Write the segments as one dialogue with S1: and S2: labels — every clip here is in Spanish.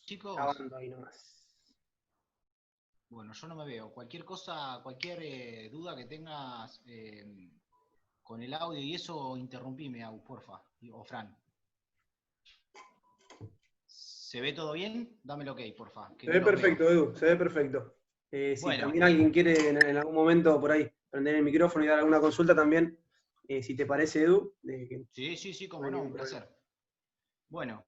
S1: chicos?
S2: Grabando ahí nomás.
S1: Bueno, yo no me veo. Cualquier cosa, cualquier duda que tengas con el audio y eso, interrumpime, Agus, porfa. O Fran. ¿Se ve todo bien? Dame el ok, porfa, que
S2: Se
S1: no
S2: ve
S1: los
S2: perfecto,
S1: veo.
S2: Edu, se ve perfecto. Si
S1: Bueno,
S2: también alguien quiere en algún momento por ahí prender el micrófono y dar alguna consulta también, si te parece, Edu, que
S1: sí,
S2: no
S1: cómo
S2: hay
S1: no,
S2: ningún
S1: un
S2: problema.
S1: placer. Bueno,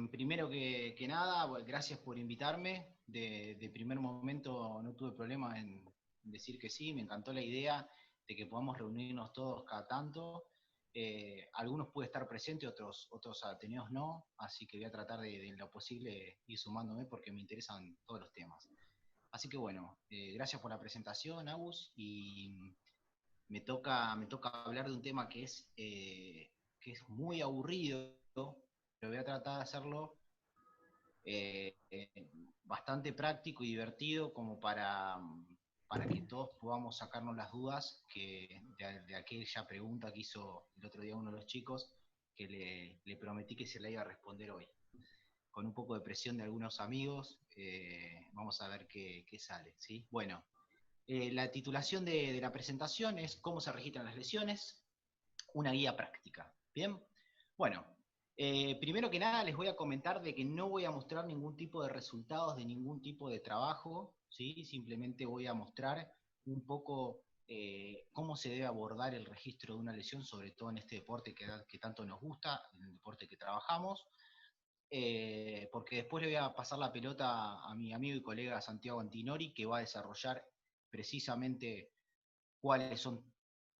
S1: primero que nada, bueno, gracias por invitarme. De primer momento no tuve problema en decir que sí, me encantó la idea de que podamos reunirnos todos cada tanto. Algunos pude estar presentes, otros ateneos no, así que voy a tratar de lo posible ir sumándome porque me interesan todos los temas. Así que bueno, gracias por la presentación, Agus, y me toca hablar de un tema que es muy aburrido, pero voy a tratar de hacerlo eh, eh, bastante práctico y divertido como para que todos podamos sacarnos las dudas de aquella pregunta que hizo el otro día uno de los chicos, que le prometí que se la iba a responder hoy. Con un poco de presión de algunos amigos, vamos a ver qué sale, ¿sí? Bueno, la titulación de la presentación es ¿Cómo se registran las lesiones? Una guía práctica. ¿Bien? Bueno, primero que nada les voy a comentar de que no voy a mostrar ningún tipo de resultados de ningún tipo de trabajo, ¿sí? Simplemente voy a mostrar un poco cómo se debe abordar el registro de una lesión, sobre todo en este deporte que tanto nos gusta, en el deporte que trabajamos. Porque después le voy a pasar la pelota a mi amigo y colega Santiago Antinori, que va a desarrollar precisamente cuáles son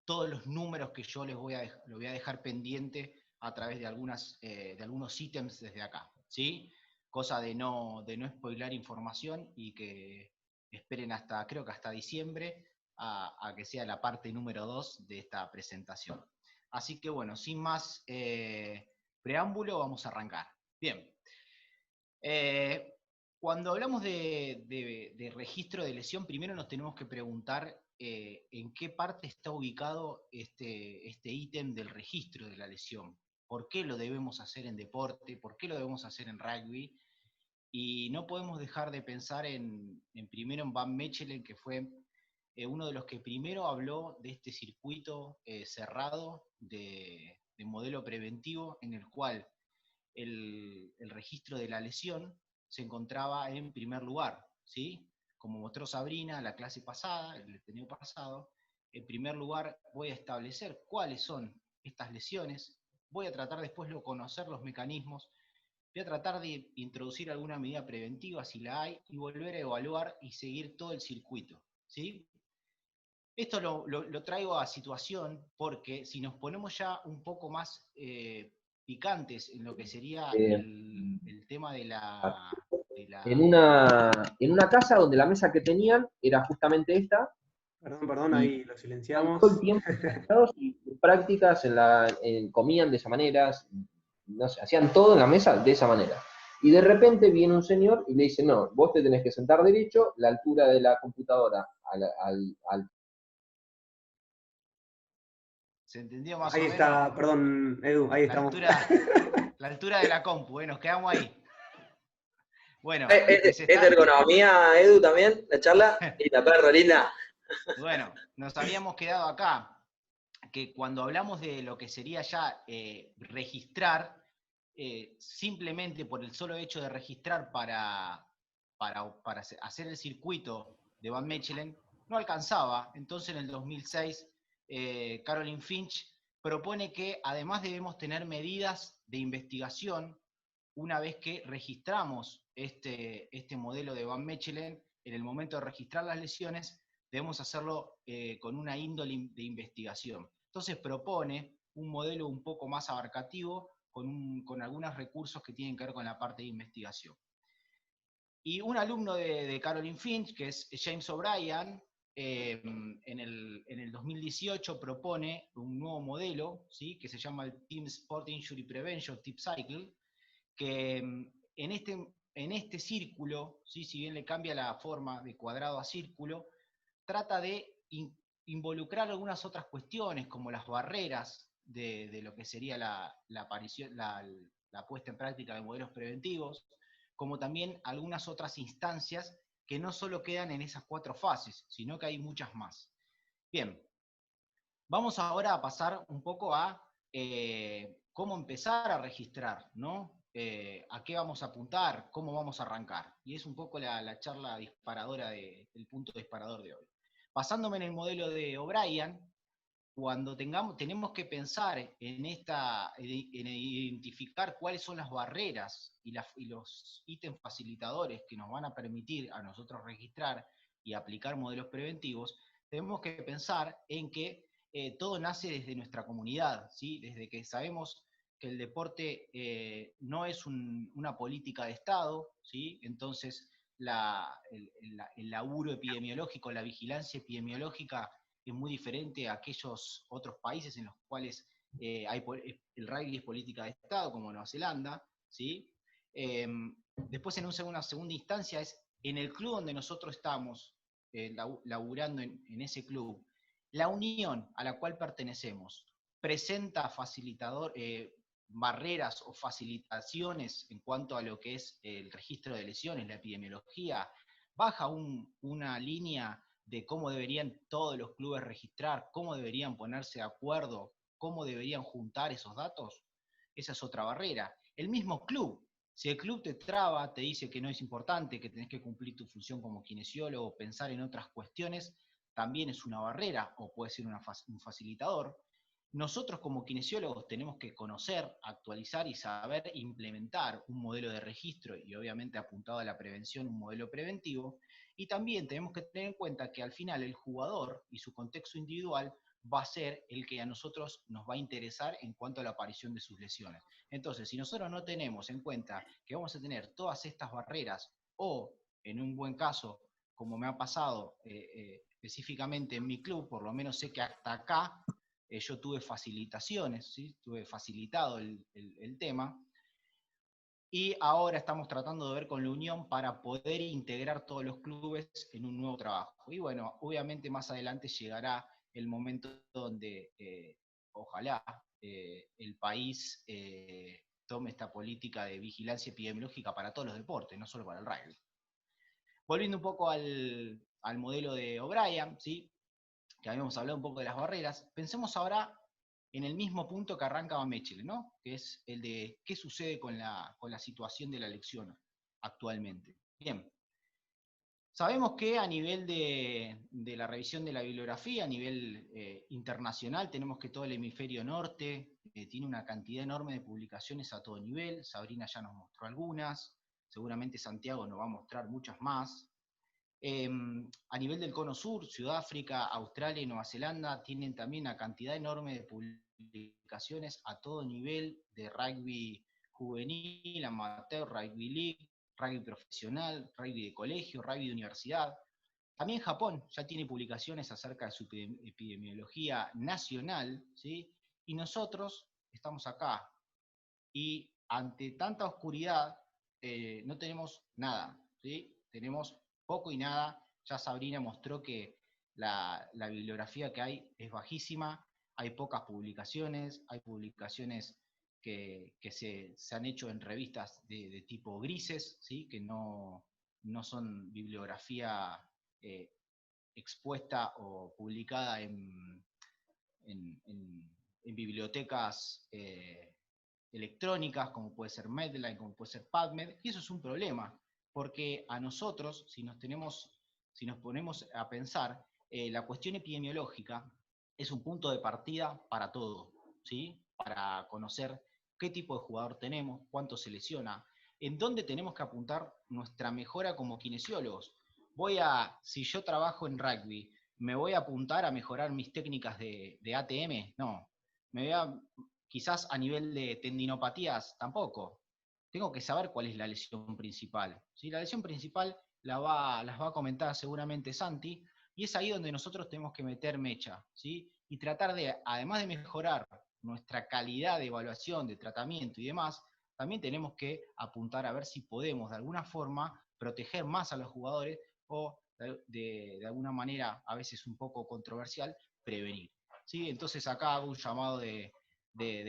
S1: todos los números que yo lo voy a dejar pendiente a través de algunos ítems desde acá, ¿sí? Cosa de no spoilar información y que esperen creo que hasta diciembre, a que sea la parte número 2 de esta presentación. Así que bueno, sin más preámbulo, vamos a arrancar. Bien. Eh, Cuando hablamos de registro de lesión, primero nos tenemos que preguntar en qué parte está ubicado este ítem del registro de la lesión. ¿Por qué lo debemos hacer en deporte? ¿Por qué lo debemos hacer en rugby? Y no podemos dejar de pensar primero en Van Mechelen, que fue uno de los que primero habló de este circuito cerrado de modelo preventivo en el cual el registro de la lesión se encontraba en primer lugar, ¿sí? Como mostró Sabrina la clase pasada, el año pasado, en primer lugar voy a establecer cuáles son estas lesiones, voy a tratar después de conocer los mecanismos, voy a tratar de introducir alguna medida preventiva si la hay y volver a evaluar y seguir todo el circuito, ¿sí? Esto lo traigo a situación porque si nos ponemos ya un poco más picantes en lo que sería
S3: Eh,
S1: el tema de
S3: en
S1: la...
S3: una casa donde la mesa que tenían era justamente esta,
S2: Perdón,
S3: y
S2: ahí lo
S3: estaban todo el
S2: silenciamos.
S3: tiempo sentados y prácticas comían de esa manera, no sé, hacían todo en la mesa de esa manera. Y de repente viene un señor y le dice, no, vos te tenés que sentar derecho, la altura de la computadora al
S1: ¿Se entendió más
S2: Ahí
S1: o menos?
S2: está, perdón, Edu, ahí
S1: La
S2: estamos.
S1: altura, la altura de la compu, nos quedamos ahí. Bueno,
S4: ¿Es,
S1: les
S4: es de
S1: está...
S4: ergonomía, Edu, también, la charla? Y la perro, linda.
S1: Bueno, nos habíamos quedado acá, que cuando hablamos de lo que sería ya registrar, simplemente por el solo hecho de registrar para hacer el circuito de Van Mechelen, no alcanzaba. Entonces en el 2006, Caroline Finch propone que además debemos tener medidas de investigación una vez que registramos este modelo de Van Mechelen. En el momento de registrar las lesiones, debemos hacerlo con una índole de investigación. Entonces propone un modelo un poco más abarcativo con algunos recursos que tienen que ver con la parte de investigación. Y un alumno de Caroline Finch, que es James O'Brien, en el 2018 propone un nuevo modelo, ¿sí? Que se llama el Team Sport Injury Prevention, TIP Cycle, que en este círculo, ¿sí? Si bien le cambia la forma de cuadrado a círculo, trata de involucrar algunas otras cuestiones, como las barreras de lo que sería la puesta en práctica de modelos preventivos, como también algunas otras instancias que no solo quedan en esas 4 fases, sino que hay muchas más. Bien, vamos ahora a pasar un poco a cómo empezar a registrar, ¿no? A qué vamos a apuntar, cómo vamos a arrancar. Y es un poco la charla disparadora, el punto disparador de hoy. Basándome en el modelo de O'Brien, cuando tenemos que pensar en identificar cuáles son las barreras y los ítems facilitadores que nos van a permitir a nosotros registrar y aplicar modelos preventivos, tenemos que pensar en que todo nace desde nuestra comunidad, ¿sí? Desde que sabemos que el deporte no es una política de Estado, ¿sí? Entonces el laburo epidemiológico, la vigilancia epidemiológica es muy diferente a aquellos otros países en los cuales el rugby es política de Estado, como Nueva Zelanda, ¿sí? Después, en una segunda instancia, es en el club donde nosotros estamos laburando en ese club, la unión a la cual pertenecemos presenta barreras o facilitaciones en cuanto a lo que es el registro de lesiones, la epidemiología, baja una línea de cómo deberían todos los clubes registrar, cómo deberían ponerse de acuerdo, cómo deberían juntar esos datos, esa es otra barrera. El mismo club, si el club te traba, te dice que no es importante, que tenés que cumplir tu función como kinesiólogo, pensar en otras cuestiones, también es una barrera o puede ser un facilitador. Nosotros como kinesiólogos tenemos que conocer, actualizar y saber implementar un modelo de registro y obviamente apuntado a la prevención, un modelo preventivo. Y también tenemos que tener en cuenta que al final el jugador y su contexto individual va a ser el que a nosotros nos va a interesar en cuanto a la aparición de sus lesiones. Entonces, si nosotros no tenemos en cuenta que vamos a tener todas estas barreras o, en un buen caso, como me ha pasado específicamente en mi club, por lo menos sé que hasta acá yo tuve facilitaciones, ¿sí? Tuve facilitado el tema, y ahora estamos tratando de ver con la Unión para poder integrar todos los clubes en un nuevo trabajo. Y bueno, obviamente más adelante llegará el momento donde ojalá el país tome esta política de vigilancia epidemiológica para todos los deportes, no solo para el rugby. Volviendo un poco al modelo de O'Brien, ¿sí? Que habíamos hablado un poco de las barreras, pensemos ahora en el mismo punto que arrancaba Mechel, ¿no? Que es el de qué sucede con la situación de la elección actualmente. Bien, sabemos que a nivel de la revisión de la bibliografía, a nivel internacional, tenemos que todo el hemisferio norte tiene una cantidad enorme de publicaciones a todo nivel. Sabrina ya nos mostró algunas, seguramente Santiago nos va a mostrar muchas más. A nivel del cono sur, Sudáfrica, Australia y Nueva Zelanda tienen también una cantidad enorme de publicaciones a todo nivel de rugby juvenil, amateur, rugby league, rugby profesional, rugby de colegio, rugby de universidad. También Japón ya tiene publicaciones acerca de su epidemiología nacional, ¿sí? Y nosotros estamos acá. Y ante tanta oscuridad no tenemos nada, ¿sí? Tenemos poco y nada. Ya Sabrina mostró que la bibliografía que hay es bajísima, hay pocas publicaciones, hay publicaciones que se han hecho en revistas de tipo grises, ¿sí? Que no son bibliografía eh, expuesta o publicada en bibliotecas electrónicas, como puede ser Medline, como puede ser PubMed, y eso es un problema, porque a nosotros, si nos ponemos a pensar, la cuestión epidemiológica es un punto de partida para todo, ¿sí? Para conocer qué tipo de jugador tenemos, cuánto se lesiona, en dónde tenemos que apuntar nuestra mejora como kinesiólogos. Si yo trabajo en rugby, ¿me voy a apuntar a mejorar mis técnicas de ATM? No. Me voy a quizás a nivel de tendinopatías tampoco. Tengo que saber cuál es la lesión principal. ¿Sí? La lesión principal las va a comentar seguramente Santi, y es ahí donde nosotros tenemos que meter mecha, ¿sí? Y tratar de, además de mejorar nuestra calidad de evaluación, de tratamiento y demás, también tenemos que apuntar a ver si podemos de alguna forma proteger más a los jugadores o de alguna manera, a veces un poco controversial, prevenir. ¿Sí? Entonces acá hago un llamado de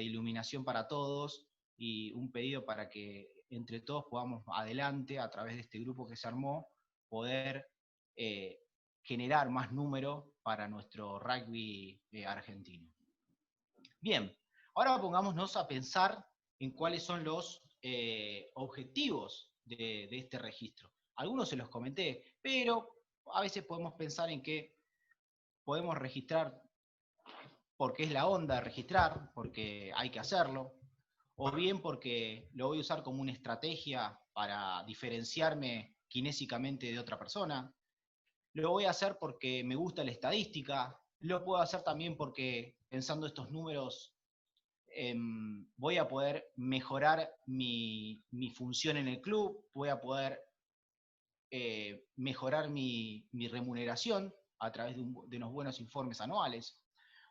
S1: iluminación para todos y un pedido para que entre todos podamos adelante, a través de este grupo que se armó, poder generar más número para nuestro rugby argentino. Bien, ahora pongámonos a pensar en cuáles son los objetivos de este registro. Algunos se los comenté, pero a veces podemos pensar en que podemos registrar porque es la onda de registrar, porque hay que hacerlo, o bien porque lo voy a usar como una estrategia para diferenciarme kinésicamente de otra persona. Lo voy a hacer porque me gusta la estadística, lo puedo hacer también porque pensando estos números voy a poder mejorar mi función en el club, voy a poder mejorar mi remuneración a través de unos buenos informes anuales.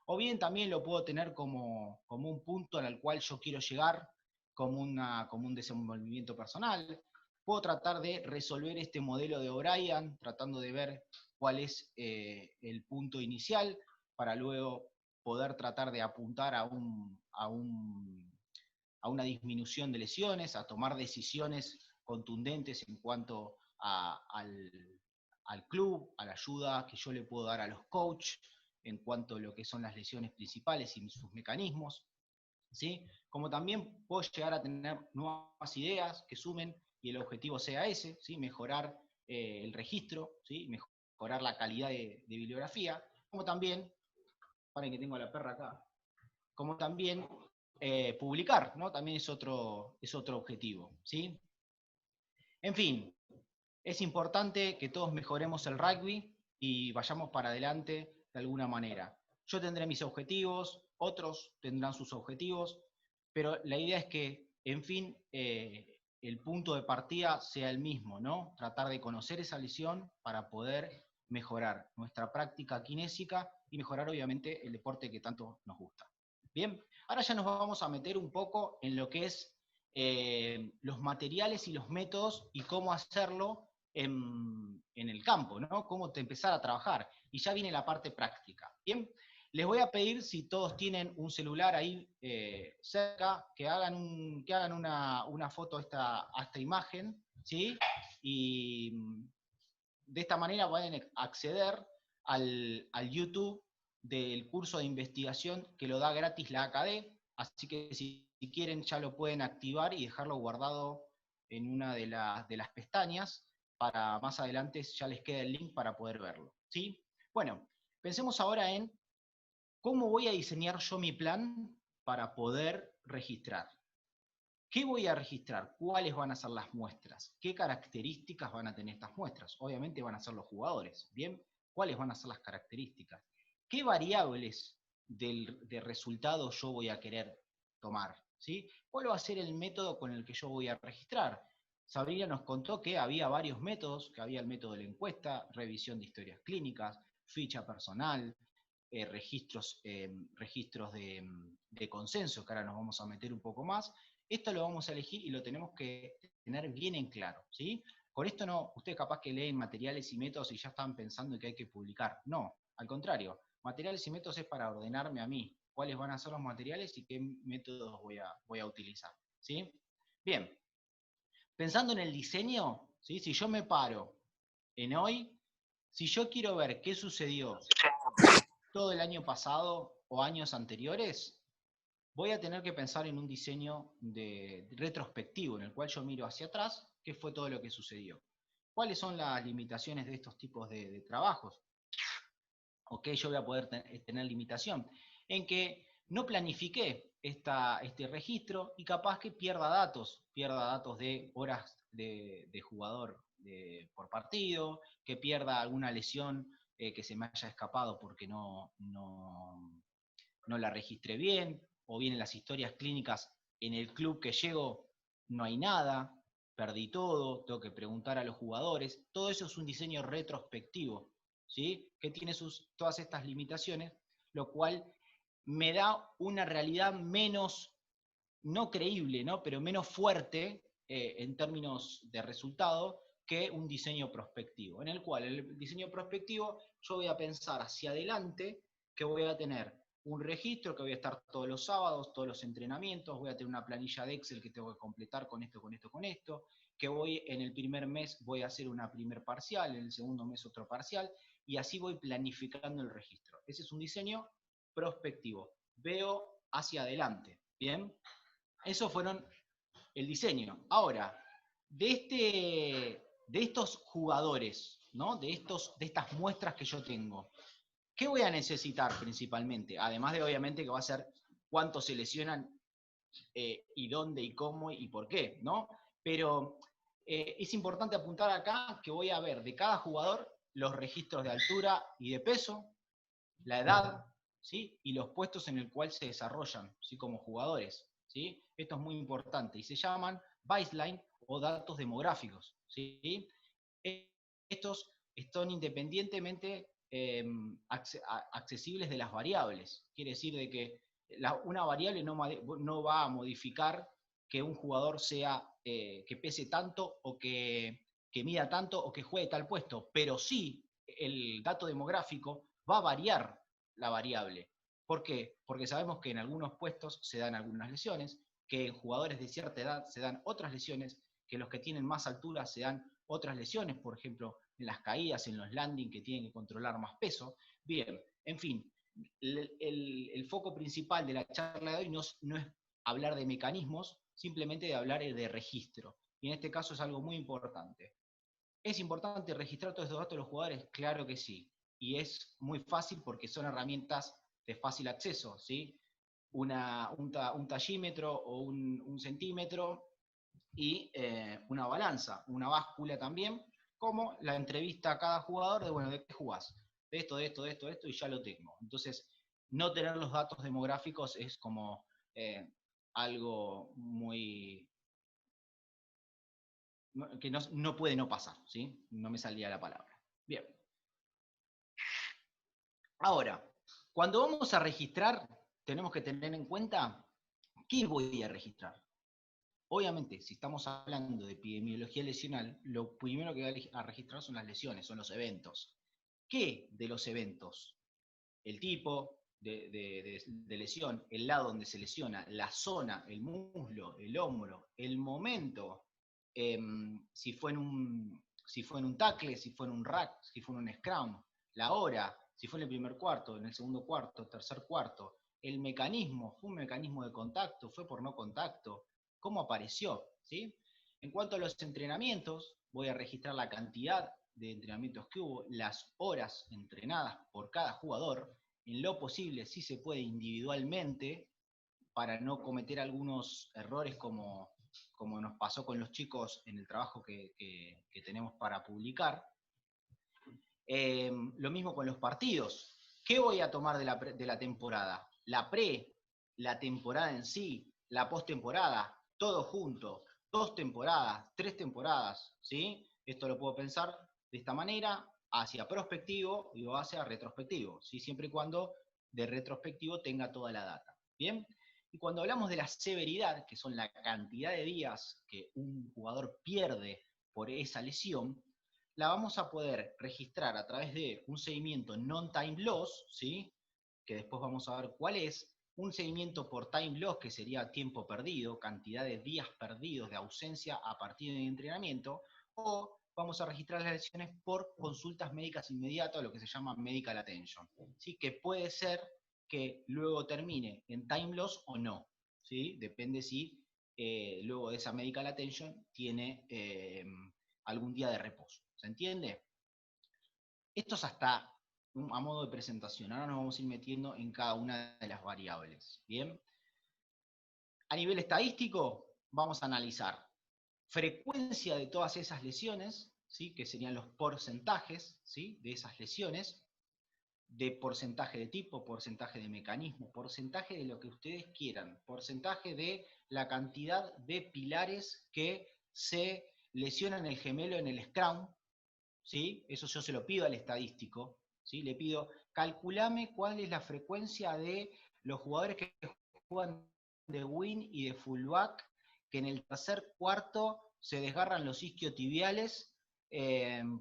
S1: O bien también lo puedo tener como un punto en el cual yo quiero llegar, como un desenvolvimiento personal. Puedo tratar de resolver este modelo de O'Brien, tratando de ver cuál es el punto inicial, para luego poder tratar de apuntar a una disminución de lesiones, a tomar decisiones contundentes en cuanto al club, a la ayuda que yo le puedo dar a los coaches, en cuanto a lo que son las lesiones principales y sus mecanismos, ¿sí? Como también puedo llegar a tener nuevas ideas que sumen y el objetivo sea ese, ¿sí? Mejorar el registro, ¿sí? Mejorar la calidad de bibliografía, como también, paren que tengo a la perra acá, como también publicar, ¿no? También es otro objetivo, ¿sí? En fin, es importante que todos mejoremos el rugby y vayamos para adelante de alguna manera. Yo tendré mis objetivos, otros tendrán sus objetivos, pero la idea es que, en fin, el punto de partida sea el mismo, ¿no? Tratar de conocer esa lesión para poder mejorar nuestra práctica kinésica y mejorar, obviamente, el deporte que tanto nos gusta. Bien, ahora ya nos vamos a meter un poco en lo que es los materiales y los métodos y cómo hacerlo en el campo, ¿no? Cómo empezar a trabajar. Y ya viene la parte práctica. Bien, les voy a pedir, si todos tienen un celular ahí cerca, que hagan una foto a esta imagen, ¿sí? Y de esta manera pueden acceder al YouTube del curso de investigación que lo da gratis la ACAD, así que si quieren ya lo pueden activar y dejarlo guardado en una de las pestañas, para más adelante ya les queda el link para poder verlo, ¿sí? Bueno, pensemos ahora en cómo voy a diseñar yo mi plan para poder registrar. ¿Qué voy a registrar? ¿Cuáles van a ser las muestras? ¿Qué características van a tener estas muestras? Obviamente van a ser los jugadores, ¿bien? ¿Cuáles van a ser las características? ¿Qué variables de resultado yo voy a querer tomar? ¿Sí? ¿Cuál va a ser el método con el que yo voy a registrar? Sabrina nos contó que había varios métodos, que había el método de la encuesta, revisión de historias clínicas, ficha personal, registros de consenso, que ahora nos vamos a meter un poco más. Esto lo vamos a elegir y lo tenemos que tener bien en claro, ¿sí? Con esto no, ustedes capaz que leen materiales y métodos y ya están pensando que hay que publicar. No, al contrario, materiales y métodos es para ordenarme a mí cuáles van a ser los materiales y qué métodos voy a utilizar, ¿sí? Bien, pensando en el diseño, ¿sí? Si yo me paro en hoy, si yo quiero ver qué sucedió todo el año pasado o años anteriores, voy a tener que pensar en un diseño retrospectivo, en el cual yo miro hacia atrás qué fue todo lo que sucedió. ¿Cuáles son las limitaciones de estos tipos de trabajos? ¿Ok? Yo voy a poder tener limitación en que no planifiqué este registro y capaz que pierda datos de horas de jugador por partido, que pierda alguna lesión que se me haya escapado porque no la registré bien, o bien en las historias clínicas en el club que llego no hay nada, perdí todo, tengo que preguntar a los jugadores. Todo eso es un diseño retrospectivo, ¿sí? Que tiene todas estas limitaciones, lo cual me da una realidad menos, no creíble, ¿no? Pero menos fuerte en términos de resultado que un diseño prospectivo, en el cual el diseño prospectivo yo voy a pensar hacia adelante que voy a tener un registro que voy a estar todos los sábados, todos los entrenamientos, voy a tener una planilla de Excel que tengo que completar con esto, con esto, con esto, que voy en el primer mes voy a hacer una primer parcial, en el segundo mes otro parcial, y así voy planificando el registro. Ese es un diseño prospectivo. Veo hacia adelante, ¿bien? Esos fueron el diseño. Ahora, de estos jugadores, ¿no? De estas muestras que yo tengo, ¿qué voy a necesitar principalmente? Además de, obviamente, que va a ser cuántos se lesionan y dónde y cómo y por qué, ¿no? Pero es importante apuntar acá que voy a ver de cada jugador los registros de altura y de peso, la edad, ¿sí? Y los puestos en el cual se desarrollan, ¿sí? Como jugadores, ¿sí? Esto es muy importante y se llaman baseline o datos demográficos, ¿sí? Estos están independientemente accesibles de las variables. Quiere decir de que una variable no va a modificar que un jugador sea que pese tanto o que mida tanto o que juegue tal puesto, pero sí el dato demográfico va a variar la variable. ¿Por qué? Porque sabemos que en algunos puestos se dan algunas lesiones, que en jugadores de cierta edad se dan otras lesiones, que los que tienen más altura se dan otras lesiones, por ejemplo, en las caídas, en los landing que tienen que controlar más peso. Bien, en fin, el foco principal de la charla de hoy no es hablar de mecanismos, simplemente de hablar de registro. Y en este caso es algo muy importante. ¿Es importante registrar todos estos datos de los jugadores? Claro que sí. Y es muy fácil porque son herramientas de fácil acceso, ¿sí? Un tallímetro o un centímetro y una balanza, una báscula también, como la entrevista a cada jugador de, bueno, ¿de qué jugás? De esto, de esto, de esto, de esto, y ya lo tengo. Entonces, no tener los datos demográficos es como algo muy... que no puede no pasar, ¿sí? No me salía la palabra. Bien. Ahora, cuando vamos a registrar, tenemos que tener en cuenta qué voy a registrar. Obviamente, si estamos hablando de epidemiología lesional, lo primero que voy a registrar son las lesiones, son los eventos. ¿Qué de los eventos? El tipo de lesión, el lado donde se lesiona, la zona, el muslo, el hombro, el momento, si fue en un tackle, si fue en un rack, si fue en un scrum, la hora, si fue en el primer cuarto, en el segundo cuarto, tercer cuarto, el mecanismo, fue un mecanismo de contacto, fue por no contacto, cómo apareció, ¿sí? En cuanto a los entrenamientos, voy a registrar la cantidad de entrenamientos que hubo, las horas entrenadas por cada jugador, en lo posible si se puede individualmente, para no cometer algunos errores como nos pasó con los chicos en el trabajo que tenemos para publicar. Lo mismo con los partidos. ¿Qué voy a tomar de la temporada? La temporada en sí, la postemporada, todo junto, 2 temporadas, 3 temporadas, ¿sí? Esto lo puedo pensar de esta manera, hacia prospectivo y hacia retrospectivo, ¿sí? Siempre y cuando de retrospectivo tenga toda la data, ¿bien? Y cuando hablamos de la severidad, que son la cantidad de días que un jugador pierde por esa lesión, la vamos a poder registrar a través de un seguimiento non-time loss, ¿sí? Que después vamos a ver cuál es, un seguimiento por time loss, que sería tiempo perdido, cantidad de días perdidos de ausencia a partir del entrenamiento, o vamos a registrar las lesiones por consultas médicas inmediatas, lo que se llama medical attention, ¿sí? Que puede ser que luego termine en time loss o no, ¿sí? Depende si luego de esa medical attention tiene algún día de reposo. ¿Se entiende? Esto es hasta a modo de presentación. Ahora nos vamos a ir metiendo en cada una de las variables. ¿Bien? A nivel estadístico, vamos a analizar frecuencia de todas esas lesiones, ¿sí? Que serían los porcentajes, ¿sí? De esas lesiones, de porcentaje de tipo, porcentaje de mecanismo, porcentaje de lo que ustedes quieran, porcentaje de la cantidad de pilares que se lesionan el gemelo en el scrum, ¿sí? Eso yo se lo pido al estadístico, ¿sí? Le pido, calculame cuál es la frecuencia de los jugadores que juegan de wing y de fullback, que en el tercer cuarto se desgarran los isquiotibiales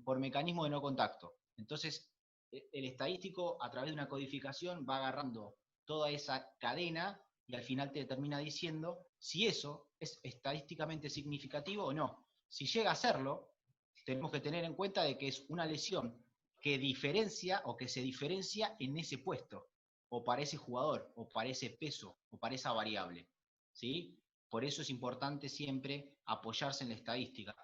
S1: por mecanismo de no contacto. Entonces, el estadístico, a través de una codificación, va agarrando toda esa cadena y al final te termina diciendo si eso es estadísticamente significativo o no. Si llega a serlo, tenemos que tener en cuenta de que es una lesión que diferencia o que se diferencia en ese puesto, o para ese jugador, o para ese peso, o para esa variable, ¿sí? Por eso es importante siempre apoyarse en la estadística.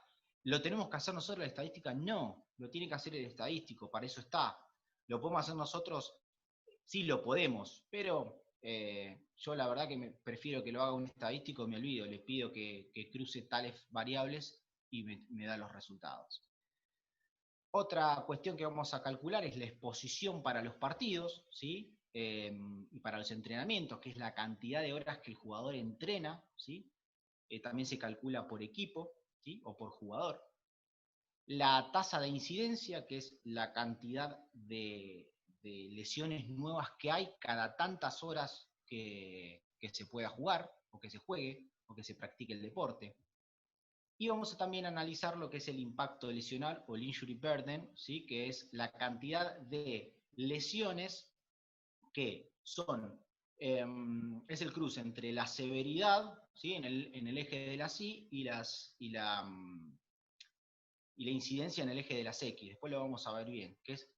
S1: ¿Lo tenemos que hacer nosotros la estadística? No, lo tiene que hacer el estadístico, para eso está. ¿Lo podemos hacer nosotros? Sí, lo podemos, pero yo la verdad que prefiero que lo haga un estadístico, me olvido, le pido que cruce tales variables y me da los resultados. Otra cuestión que vamos a calcular es la exposición para los partidos, ¿sí? Y para los entrenamientos, que es la cantidad de horas que el jugador entrena, ¿sí? También se calcula por equipo, ¿sí? O por jugador. La tasa de incidencia, que es la cantidad de lesiones nuevas que hay cada tantas horas que se pueda jugar, o que se juegue, o que se practique el deporte. Y vamos a también analizar lo que es el impacto lesional o el injury burden, ¿sí? Que es la cantidad de lesiones que son, es el cruce entre la severidad, ¿sí? en el eje de las Y y la incidencia en el eje de las X. Después lo vamos a ver bien, que es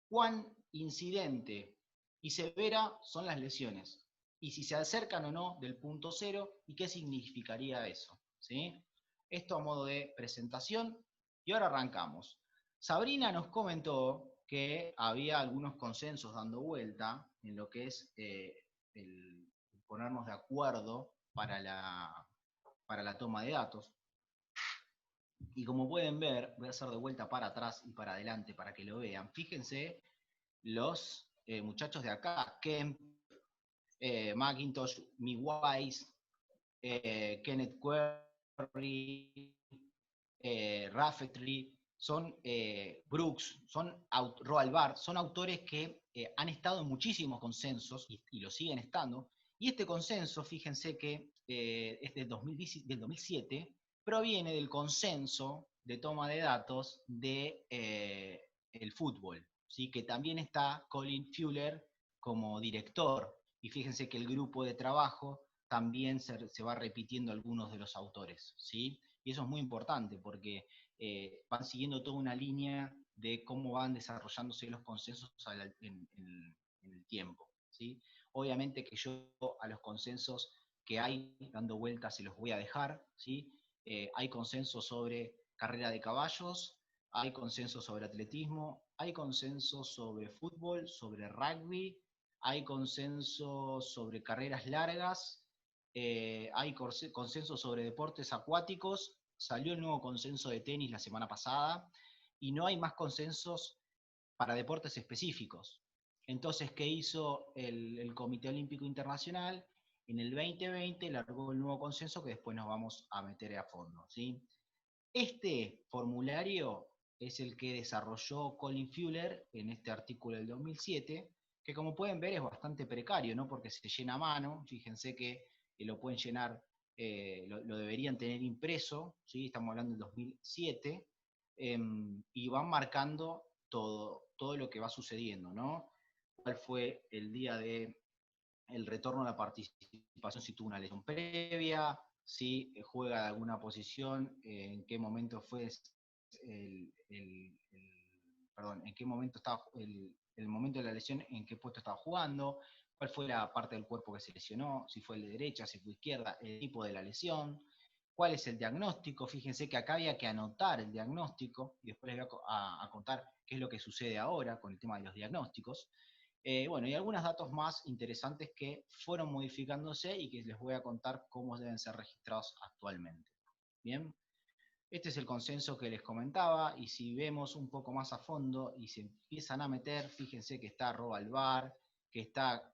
S1: cuán incidente y severa son las lesiones, y si se acercan o no del punto cero, y qué significaría eso, ¿sí? Esto a modo de presentación, y ahora arrancamos. Sabrina nos comentó que había algunos consensos dando vuelta en lo que es el ponernos de acuerdo para la toma de datos. Y como pueden ver, voy a hacer de vuelta para atrás y para adelante para que lo vean. Fíjense los muchachos de acá, Kemp, McIntosh, Wise, Kenneth Query, Rafferty, son Brooks, son Roald Barthes, son autores que han estado en muchísimos consensos y lo siguen estando. Y este consenso, fíjense que es del 2007, proviene del consenso de toma de datos de el fútbol, ¿sí? Que también está Colin Fuller como director. Y fíjense que el grupo de trabajo también se va repitiendo algunos de los autores, ¿sí? Y eso es muy importante porque van siguiendo toda una línea de cómo van desarrollándose los consensos en el tiempo, ¿sí? Obviamente que yo a los consensos que hay dando vueltas se los voy a dejar, ¿sí? Hay consenso sobre carrera de caballos, hay consenso sobre atletismo, hay consenso sobre fútbol, sobre rugby, hay consenso sobre carreras largas, hay consenso sobre deportes acuáticos, salió el nuevo consenso de tenis la semana pasada, y no hay más consensos para deportes específicos. Entonces, ¿qué hizo el Comité Olímpico Internacional? En el 2020 largó el nuevo consenso que después nos vamos a meter a fondo, ¿sí? Este formulario es el que desarrolló Colin Fuller en este artículo del 2007, que como pueden ver es bastante precario, ¿no? Porque se llena a mano, fíjense que lo pueden llenar, lo deberían tener impreso, ¿sí? Estamos hablando del 2007, y van marcando todo lo que va sucediendo, ¿no? ¿Cuál fue el día de el retorno a la participación si tuvo una lesión previa, si juega de alguna posición, en qué momento fue perdón, en qué momento estaba el momento de la lesión, en qué puesto estaba jugando, cuál fue la parte del cuerpo que se lesionó, si fue el de derecha, si fue izquierda, el tipo de la lesión, cuál es el diagnóstico. Fíjense que acá había que anotar el diagnóstico, y después les voy a contar qué es lo que sucede ahora con el tema de los diagnósticos. Bueno, y algunos datos más interesantes que fueron modificándose y que les voy a contar cómo deben ser registrados actualmente. Bien, este es el consenso que les comentaba, y si vemos un poco más a fondo y se empiezan a meter, fíjense que está Roald Barthes, que está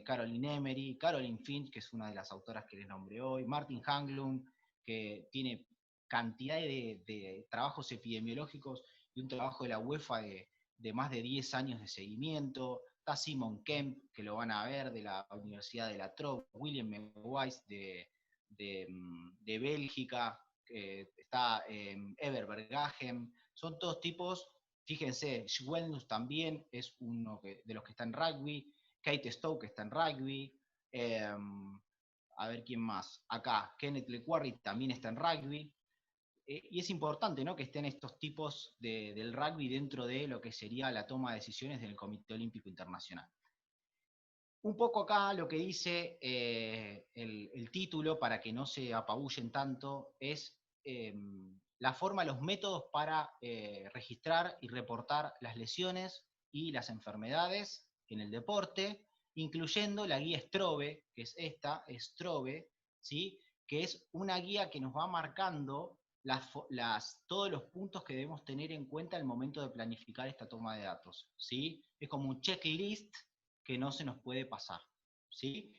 S1: Caroline Emery, Caroline Finch, que es una de las autoras que les nombré hoy, Martin Hanglund, que tiene cantidad de trabajos epidemiológicos y un trabajo de la UEFA de más de 10 años de seguimiento. Está Simon Kemp, que lo van a ver, de la Universidad de la Trobe, William Wise de Bélgica, está Ever Berghagen, son todos tipos. Fíjense, Schwellnus también es uno de los que está en rugby, Kate Stoke está en rugby. A ver quién más. Acá, Kenneth LeQuarrie también está en rugby. Y es importante, ¿no?, que estén estos tipos del rugby dentro de lo que sería la toma de decisiones del Comité Olímpico Internacional. Un poco acá lo que dice el título, para que no se apabullen tanto, es la forma, los métodos para registrar y reportar las lesiones y las enfermedades en el deporte, incluyendo la guía Strobe, que es esta, Strobe, ¿sí?, que es una guía que nos va marcando todos los puntos que debemos tener en cuenta al momento de planificar esta toma de datos, ¿sí? Es como un checklist que no se nos puede pasar, ¿sí?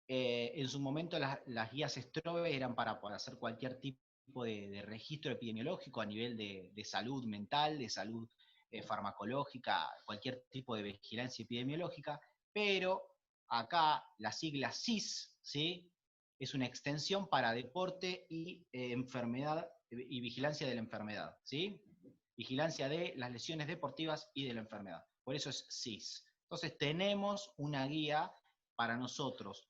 S1: En su momento las guías Strobe eran para hacer cualquier tipo de registro epidemiológico a nivel de salud mental, de salud farmacológica, cualquier tipo de vigilancia epidemiológica, pero acá la sigla SIS, ¿sí?, es una extensión para deporte y enfermedad y vigilancia de la enfermedad, ¿sí? Vigilancia de las lesiones deportivas y de la enfermedad. Por eso es SIS. Entonces tenemos una guía para nosotros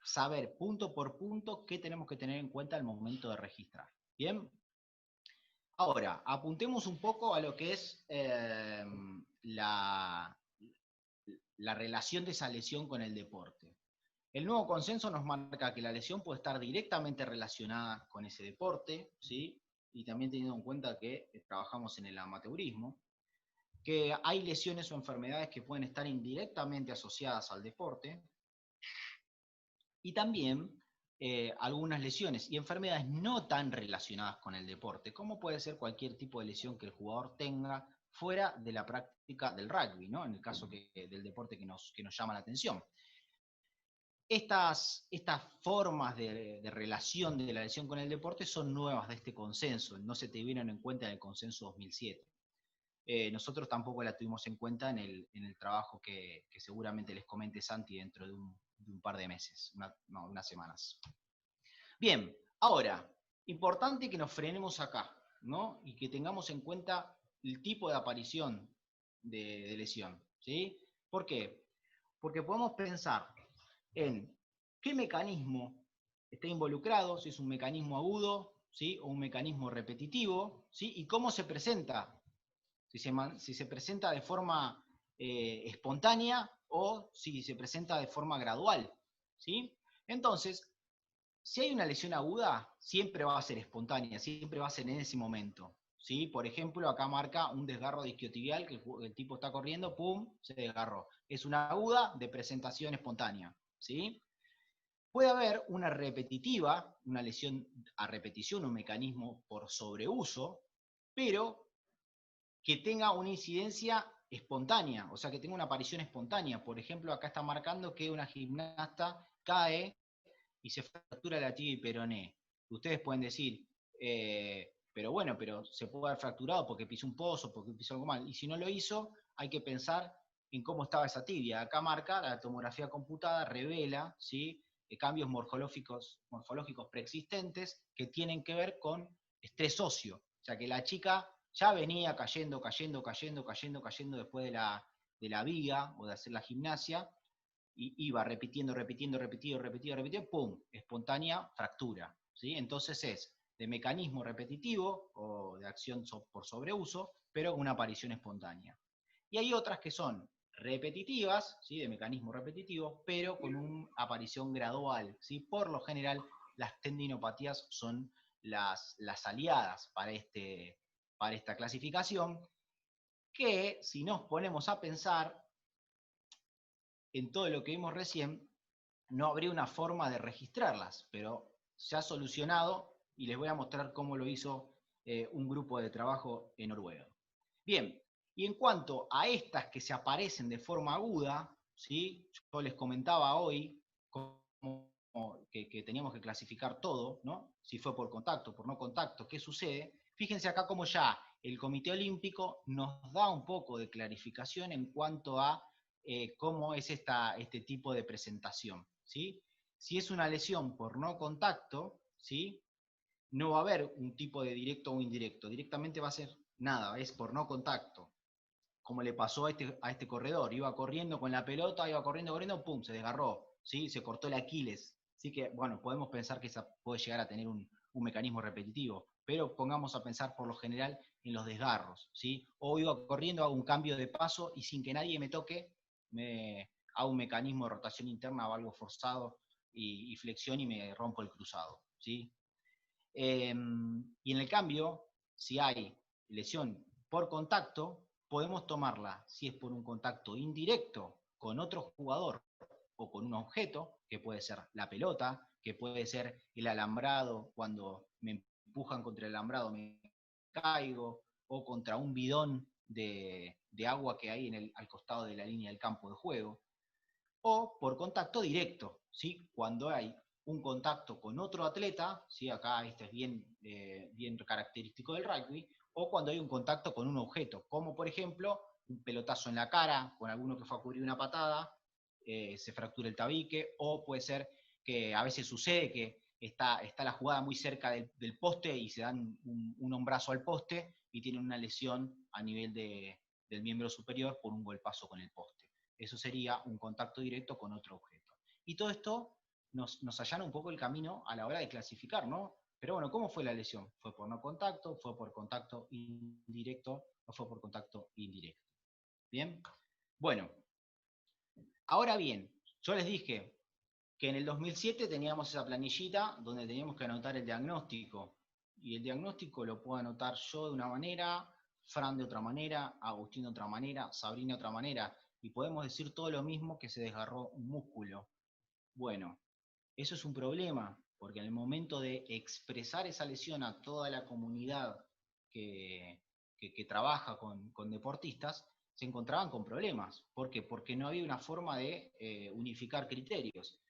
S1: saber punto por punto qué tenemos que tener en cuenta al momento de registrar. ¿Bien? Ahora, apuntemos un poco a lo que es la relación de esa lesión con el deporte. El nuevo consenso nos marca que la lesión puede estar directamente relacionada con ese deporte, ¿sí?, y también teniendo en cuenta que trabajamos en el amateurismo, que hay lesiones o enfermedades que pueden estar indirectamente asociadas al deporte, y también algunas lesiones y enfermedades no tan relacionadas con el deporte, como puede ser cualquier tipo de lesión que el jugador tenga fuera de la práctica del rugby, ¿no?, en el caso del deporte que nos llama la atención. Estas formas de relación de la lesión con el deporte son nuevas de este consenso, no se tuvieron en cuenta en el consenso 2007. Nosotros tampoco la tuvimos en cuenta en el trabajo que seguramente les comente Santi dentro de un par de meses, unas semanas. Bien, ahora, importante que nos frenemos acá, ¿no?, y que tengamos en cuenta el tipo de aparición de lesión, ¿sí? ¿Por qué? Porque podemos pensar en qué mecanismo está involucrado, si es un mecanismo agudo, ¿sí?, o un mecanismo repetitivo, ¿sí?, y cómo se presenta, si se presenta de forma espontánea o si se presenta de forma gradual, ¿sí? Entonces, si hay una lesión aguda, siempre va a ser espontánea, siempre va a ser en ese momento, ¿sí? Por ejemplo, acá marca un desgarro de isquiotibial, que el tipo está corriendo, ¡pum!, se desgarró. Es una aguda de presentación espontánea, ¿sí? Puede haber una repetitiva, una lesión a repetición, un mecanismo por sobreuso, pero que tenga una incidencia espontánea, o sea, que tenga una aparición espontánea. Por ejemplo, acá está marcando que una gimnasta cae y se fractura la tibia y peroné. Ustedes pueden decir, pero bueno, pero se puede haber fracturado porque pisó un pozo, porque pisó algo mal. Y si no lo hizo, hay que pensar en cómo estaba esa tibia. Acá marca, la tomografía computada revela, ¿sí?, cambios morfológicos preexistentes que tienen que ver con estrés óseo. O sea, que la chica ya venía cayendo después de la viga o de hacer la gimnasia, y iba repitiendo, ¡pum!, espontánea fractura, ¿sí? Entonces es de mecanismo repetitivo o de acción por sobreuso, pero con una aparición espontánea. Y hay otras que son repetitivas, ¿sí?, de mecanismo repetitivo, pero con una aparición gradual, ¿sí? Por lo general, las tendinopatías son las aliadas para esta clasificación, que si nos ponemos a pensar en todo lo que vimos recién, no habría una forma de registrarlas, pero se ha solucionado y les voy a mostrar cómo lo hizo un grupo de trabajo en Noruega. Bien, y en cuanto a estas que se aparecen de forma aguda, ¿sí?, yo les comentaba hoy que teníamos que clasificar todo, ¿no?, si fue por contacto, por no contacto, qué sucede. Fíjense acá cómo ya el Comité Olímpico nos da un poco de clarificación en cuanto a cómo es este tipo de presentación, ¿sí? Si es una lesión por no contacto, ¿sí?, no va a haber un tipo de directo o indirecto, directamente va a ser nada, es por no contacto. como le pasó a este corredor. Iba corriendo con la pelota, iba corriendo, pum, se desgarró, ¿sí? Se cortó el Aquiles. Así que, bueno, podemos pensar que esa puede llegar a tener un mecanismo repetitivo, pero pongamos a pensar por lo general en los desgarros, ¿sí? O iba corriendo, hago un cambio de paso y sin que nadie me toque, me hago un mecanismo de rotación interna o algo forzado y flexión y me rompo el cruzado, ¿sí? Y en el cambio, si hay lesión por contacto, podemos tomarla si es por un contacto indirecto con otro jugador o con un objeto, que puede ser la pelota, que puede ser el alambrado, cuando me empujan contra el alambrado me caigo, o contra un bidón de agua que hay al costado de la línea del campo de juego, o por contacto directo, ¿sí? Cuando hay un contacto con otro atleta, ¿sí? Acá este es bien característico del rugby, o cuando hay un contacto con un objeto, como por ejemplo un pelotazo en la cara, con alguno que fue a cubrir una patada, se fractura el tabique, o puede ser que a veces sucede que está la jugada muy cerca del poste y se dan un hombrazo al poste y tienen una lesión a nivel del miembro superior por un golpazo con el poste. Eso sería un contacto directo con otro objeto. Y todo esto nos allana un poco el camino a la hora de clasificar, ¿no? Pero bueno, ¿cómo fue la lesión? ¿Fue por no contacto? ¿Fue por contacto indirecto? ¿O fue por contacto indirecto? ¿Bien? Bueno, ahora bien, yo les dije que en el 2007 teníamos esa planillita donde teníamos que anotar el diagnóstico. Y el diagnóstico lo puedo anotar yo de una manera, Fran de otra manera, Agustín de otra manera, Sabrina de otra manera. Y podemos decir todo lo mismo, que se desgarró un músculo. Bueno, eso es un problema, porque en el momento de expresar esa lesión a toda la comunidad que trabaja con deportistas, se encontraban con problemas. ¿Por qué? Porque no había una forma de unificar criterios.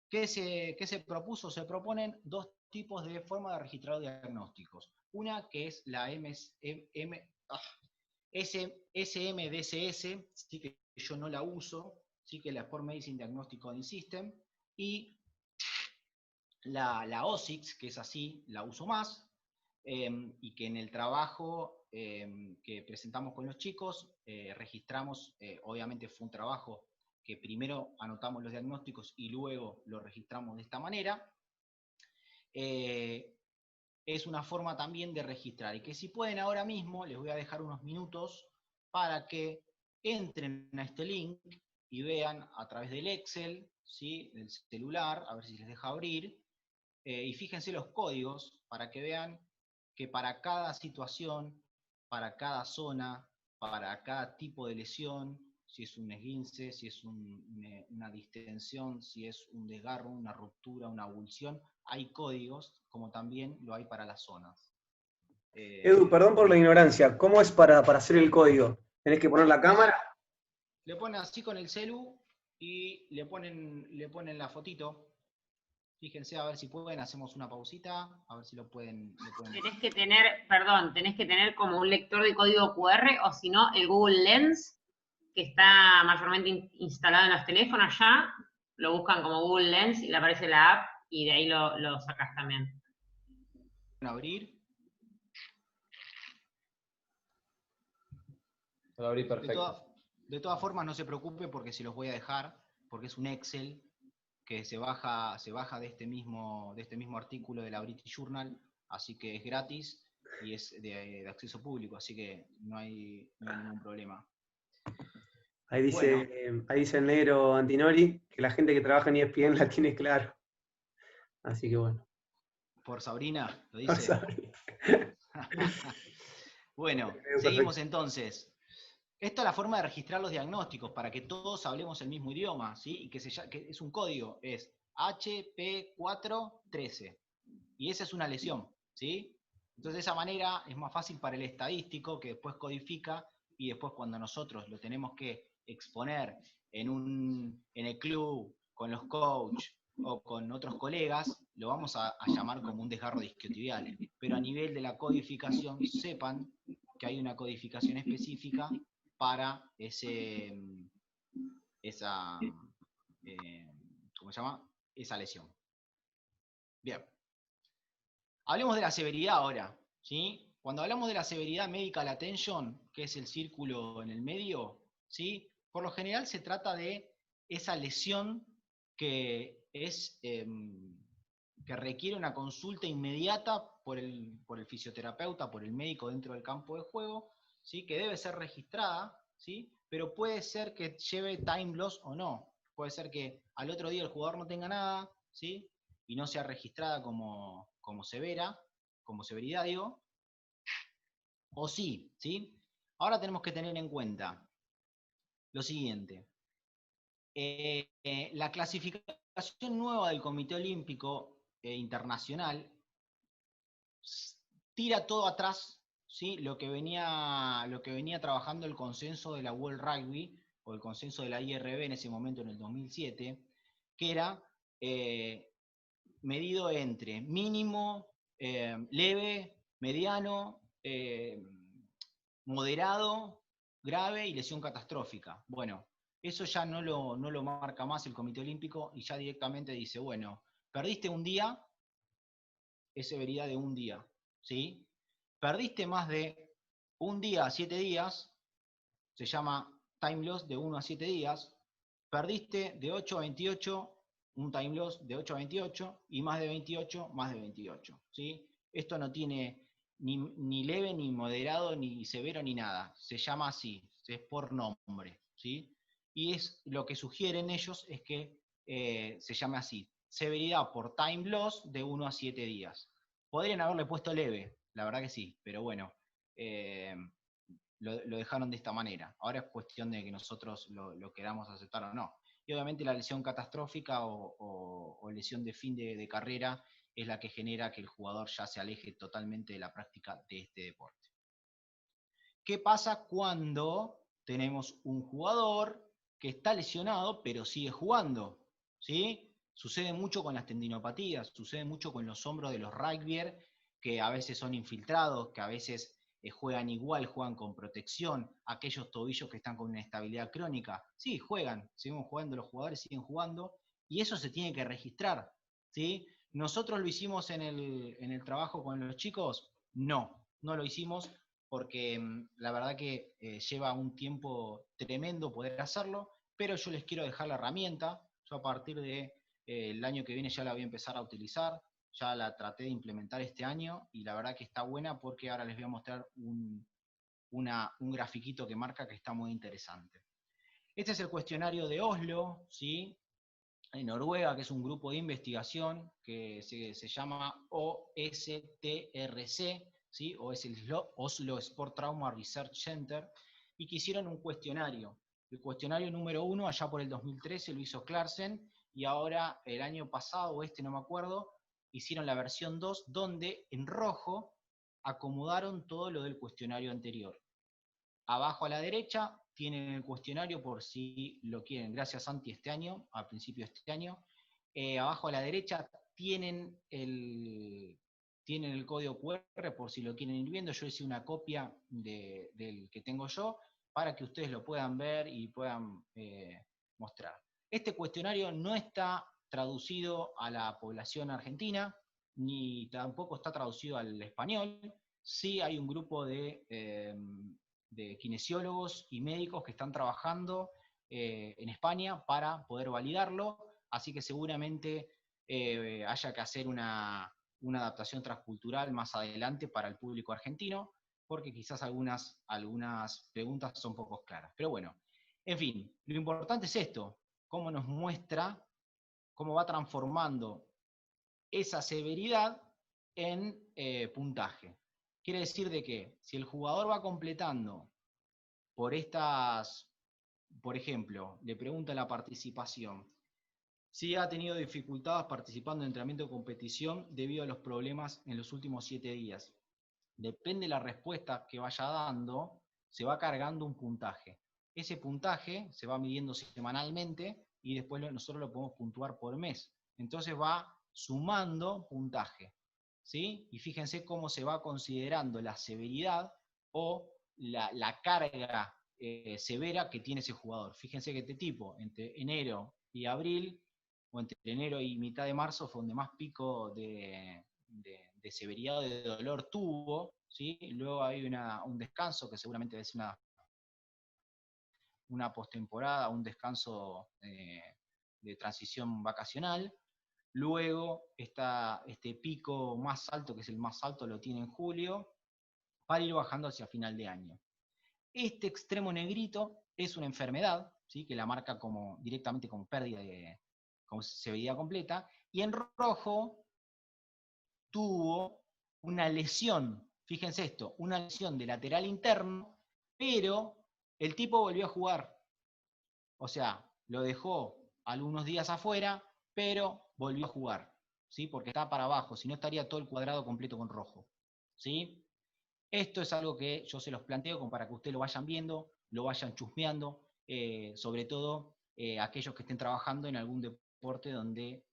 S1: ¿Qué se propuso? Se proponen dos tipos de forma de registrar diagnósticos. Una que es la SMDCS, sí, que yo no la uso, sí, que la Sport Medicine Diagnostic Coding System, y la OSIX, que es así, la uso más, y que en el trabajo que presentamos con los chicos, registramos, obviamente fue un trabajo que primero anotamos los diagnósticos y luego lo registramos de esta manera. Es una forma también de registrar, y que si pueden ahora mismo, les voy a dejar unos minutos para que entren a este link y vean a través del Excel, ¿sí? Del celular, a ver si les deja abrir, y fíjense los códigos para que vean que para cada situación, para cada zona, para cada tipo de lesión, si es un esguince, si es una distensión, si es un desgarro, una ruptura, una abulsión, hay códigos, como también lo hay para las zonas.
S2: Edu, perdón por la ignorancia, ¿cómo es para hacer el código? ¿Tenés que poner la cámara?
S1: Le ponen así con el celu y le ponen la fotito. Fíjense, a ver si pueden, hacemos una pausita, a ver si lo pueden.
S5: Tenés que tener como un lector de código QR, o si no, el Google Lens, que está mayormente instalado en los teléfonos ya, lo buscan como Google Lens y le aparece la app, y de ahí lo sacas también.
S1: Abrir.
S3: Lo abrí perfecto.
S1: De todas formas, no se preocupe porque se los voy a dejar, porque es un Excel que se baja de este mismo artículo de la British Journal, así que es gratis y es de acceso público, así que no hay ningún problema.
S2: Ahí dice el negro Antinori que la gente que trabaja en ESPN la tiene claro. Así que bueno.
S1: Por Sabrina, lo dice. Bueno, seguimos entonces. Esta es la forma de registrar los diagnósticos para que todos hablemos el mismo idioma, ¿sí? Y que es un código, es HP413. Y esa es una lesión, ¿sí? Entonces de esa manera es más fácil para el estadístico, que después codifica, y después cuando nosotros lo tenemos que exponer en el club, con los coaches o con otros colegas, lo vamos a llamar como un desgarro discotibial. Pero a nivel de la codificación, sepan que hay una codificación específica para esa lesión. Bien. Hablemos de la severidad ahora, ¿sí? Cuando hablamos de la severidad medical attention, que es el círculo en el medio, ¿sí? Por lo general se trata de esa lesión que que requiere una consulta inmediata por el fisioterapeuta, por el médico dentro del campo de juego, ¿sí? Que debe ser registrada, ¿sí? Pero puede ser que lleve time loss o no. Puede ser que al otro día el jugador no tenga nada, ¿sí? Y no sea registrada como severidad, digo, o sí, ¿sí? Ahora tenemos que tener en cuenta lo siguiente. La clasificación nueva del Comité Olímpico Internacional tira todo atrás, ¿sí? Lo que venía trabajando el consenso de la World Rugby, o el consenso de la IRB en ese momento, en el 2007, que era medido entre mínimo, leve, mediano, moderado, grave y lesión catastrófica. Bueno, eso ya no lo marca más el Comité Olímpico y ya directamente dice, bueno, perdiste un día, es severidad de un día, ¿sí? Perdiste más de un día a 7 días, se llama time loss de 1 a 7 días. Perdiste de 8 a 28, un time loss de 8 a 28, y más de 28, más de 28, ¿sí? Esto no tiene ni leve, ni moderado, ni severo, ni nada. Se llama así, es por nombre, ¿sí? Y es lo que sugieren ellos es que se llame así, severidad por time loss de 1 a 7 días. Podrían haberle puesto leve, la verdad que sí, pero bueno, lo dejaron de esta manera. Ahora es cuestión de que nosotros lo queramos aceptar o no. Y obviamente la lesión catastrófica o lesión de fin de carrera es la que genera que el jugador ya se aleje totalmente de la práctica de este deporte. ¿Qué pasa cuando tenemos un jugador que está lesionado pero sigue jugando? ¿Sí? Sucede mucho con las tendinopatías, sucede mucho con los hombros de los rugbyer, que a veces son infiltrados, que a veces juegan igual, juegan con protección, aquellos tobillos que están con una estabilidad crónica, sí, juegan, seguimos jugando, los jugadores siguen jugando, y eso se tiene que registrar, ¿sí? ¿Nosotros lo hicimos en el trabajo con los chicos? No lo hicimos porque la verdad que lleva un tiempo tremendo poder hacerlo, pero yo les quiero dejar la herramienta. Yo a partir de el año que viene ya la voy a empezar a utilizar, ya la traté de implementar este año y la verdad que está buena porque ahora les voy a mostrar un grafiquito que marca que está muy interesante. Este es el cuestionario de Oslo, ¿sí? En Noruega, que es un grupo de investigación que se llama OSTRC, ¿sí? O es el Oslo Sport Trauma Research Center, y que hicieron un cuestionario. El cuestionario número 1, allá por el 2013, lo hizo Clarkson, y ahora, el año pasado, o no me acuerdo, hicieron la versión 2, donde en rojo acomodaron todo lo del cuestionario anterior. Abajo a la derecha tienen el cuestionario por si lo quieren. Gracias, Santi, este año, a principio de este año. Abajo a la derecha tienen el código QR por si lo quieren ir viendo. Yo hice una copia del que tengo yo para que ustedes lo puedan ver y puedan mostrar. Este cuestionario no está traducido a la población argentina, ni tampoco está traducido al español. Sí hay un grupo de kinesiólogos y médicos que están trabajando en España para poder validarlo, así que seguramente haya que hacer una adaptación transcultural más adelante para el público argentino, porque quizás algunas preguntas son poco claras. Pero bueno, en fin, lo importante es esto, cómo nos muestra, cómo va transformando esa severidad en puntaje. Quiere decir de que si el jugador va completando por ejemplo, le pregunta la participación, si ha tenido dificultades participando en entrenamiento de competición debido a los problemas en los últimos 7 días. Depende de la respuesta que vaya dando, se va cargando un puntaje. Ese puntaje se va midiendo semanalmente y después nosotros lo podemos puntuar por mes. Entonces va sumando puntaje, ¿sí? Y fíjense cómo se va considerando la severidad o la carga severa que tiene ese jugador. Fíjense que este tipo, entre enero y abril, o entre enero y mitad de marzo, fue donde más pico de de severidad o de dolor tuvo, ¿sí? Luego hay un descanso que seguramente es una postemporada, un descanso de transición vacacional. Luego está este pico más alto, que es el más alto, lo tiene en julio, para ir bajando hacia final de año. Este extremo negrito es una enfermedad, ¿sí? Que la marca directamente como pérdida como severidad completa, y en rojo tuvo una lesión, fíjense esto, una lesión de lateral interno, pero el tipo volvió a jugar. O sea, lo dejó algunos días afuera, pero volvió a jugar, ¿sí? Porque está para abajo, si no estaría todo el cuadrado completo con rojo, ¿sí? Esto es algo que yo se los planteo como para que ustedes lo vayan viendo, lo vayan chusmeando, sobre todo aquellos que estén trabajando en algún deporte donde,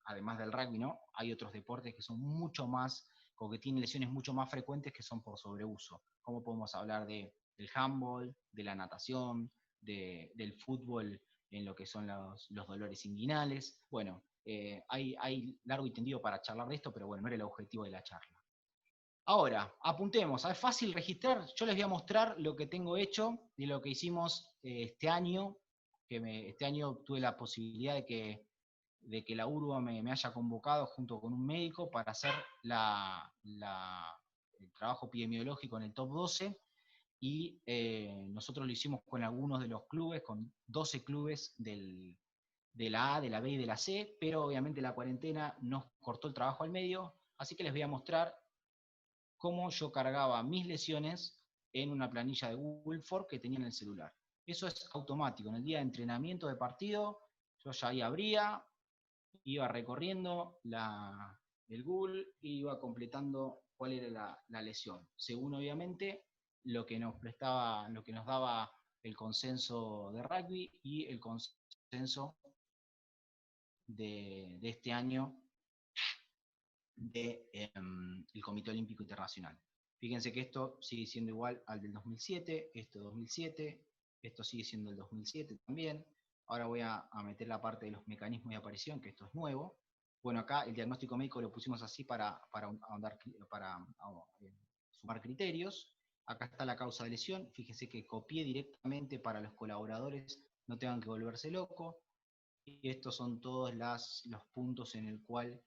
S1: además del rugby, ¿no? Hay otros deportes que son mucho más, o que tienen lesiones mucho más frecuentes que son por sobreuso. Como podemos hablar del handball, de la natación, del fútbol en lo que son los dolores inguinales. Bueno, hay largo y tendido para charlar de esto, pero bueno, no era el objetivo de la charla. Ahora, apuntemos, es fácil registrar, yo les voy a mostrar lo que tengo hecho y lo que hicimos este año, este año tuve la posibilidad de que la URBA me haya convocado junto con un médico para hacer el trabajo epidemiológico en el top 12, y nosotros lo hicimos con algunos de los clubes, con 12 clubes de la A, de la B y de la C, pero obviamente la cuarentena nos cortó el trabajo al medio, así que les voy a mostrar cómo yo cargaba mis lesiones en una planilla de Google Form que tenía en el celular. Eso es automático. En el día de entrenamiento de partido, yo ya ahí abría, iba recorriendo el Google y iba completando cuál era la lesión, según obviamente lo que nos daba el consenso de rugby y el consenso de este año del Comité Olímpico Internacional. Fíjense que esto sigue siendo igual al del 2007, esto 2007, esto sigue siendo el 2007 también. Ahora voy a meter la parte de los mecanismos de aparición, que esto es nuevo. Bueno, acá el diagnóstico médico lo pusimos así para sumar criterios. Acá está la causa de lesión. Fíjense que copié directamente para los colaboradores, no tengan que volverse locos. Y estos son todos los puntos en el cual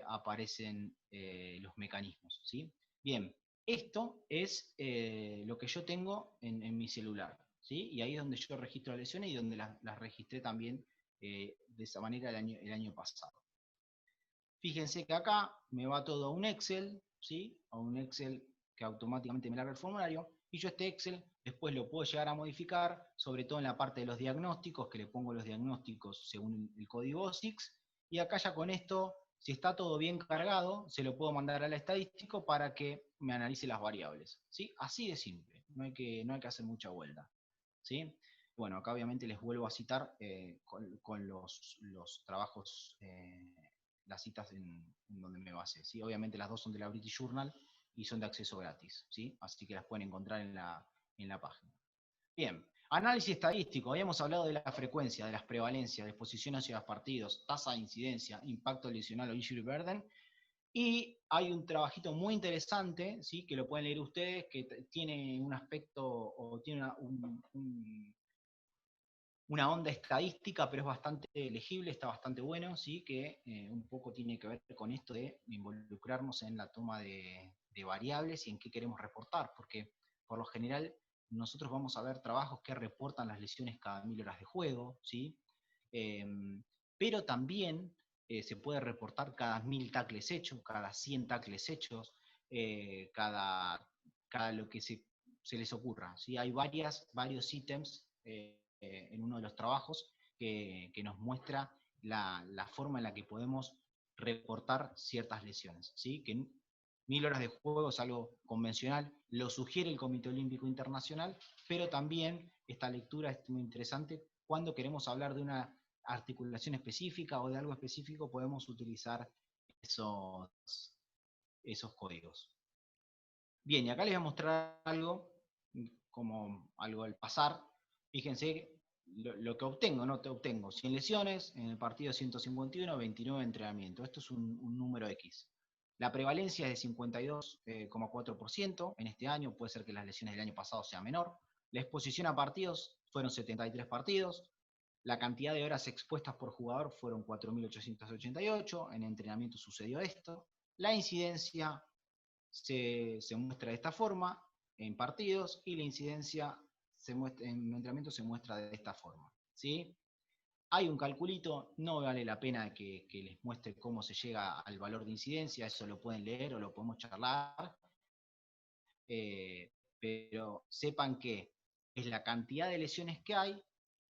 S1: aparecen los mecanismos, ¿sí? Bien, esto es lo que yo tengo en mi celular, ¿sí? Y ahí es donde yo registro las lesiones y donde las registré también de esa manera el año pasado. Fíjense que acá me va todo a un Excel, ¿sí? A un Excel que automáticamente me larga el formulario, y yo este Excel después lo puedo llegar a modificar, sobre todo en la parte de los diagnósticos, que le pongo los diagnósticos según el código OSIX, y acá ya con esto, si está todo bien cargado, se lo puedo mandar al estadístico para que me analice las variables, ¿sí? Así de simple, no hay que hacer mucha vuelta, ¿sí? Bueno, acá obviamente les vuelvo a citar con los trabajos, las citas en donde me basé, ¿sí? Obviamente las dos son de la British Journal y son de acceso gratis, ¿sí? Así que las pueden encontrar en la página. Bien, análisis estadístico. Habíamos hablado de la frecuencia, de las prevalencias, de exposición hacia los partidos, tasa de incidencia, impacto lesional o injury burden. Y hay un trabajito muy interesante, ¿sí? Que lo pueden leer ustedes, que tiene un aspecto o tiene una onda estadística, pero es bastante legible, está bastante bueno, ¿sí? Que un poco tiene que ver con esto de involucrarnos en la toma de variables y en qué queremos reportar, porque por lo general nosotros vamos a ver trabajos que reportan las lesiones cada 1000 horas de juego, ¿sí? Pero también se puede reportar cada 1000 tackles hechos, cada 100 tackles hechos, cada lo que se les ocurra, ¿sí? Hay varios ítems en uno de los trabajos que nos muestra la forma en la que podemos reportar ciertas lesiones, ¿sí? Que 1000 horas de juego es algo convencional, lo sugiere el Comité Olímpico Internacional, pero también esta lectura es muy interesante. Cuando queremos hablar de una articulación específica o de algo específico, podemos utilizar esos códigos. Bien, y acá les voy a mostrar algo, como algo al pasar. Fíjense lo que obtengo, no te obtengo 100 lesiones, en el partido 151, 29 entrenamientos. Esto es un número X. La prevalencia es de 52,4% en este año, puede ser que las lesiones del año pasado sea menor. La exposición a partidos fueron 73 partidos. La cantidad de horas expuestas por jugador fueron 4.888. En entrenamiento sucedió esto. La incidencia se muestra de esta forma en partidos y la incidencia en entrenamiento se muestra de esta forma, ¿sí? Hay un calculito, no vale la pena que les muestre cómo se llega al valor de incidencia, eso lo pueden leer o lo podemos charlar, pero sepan que es la cantidad de lesiones que hay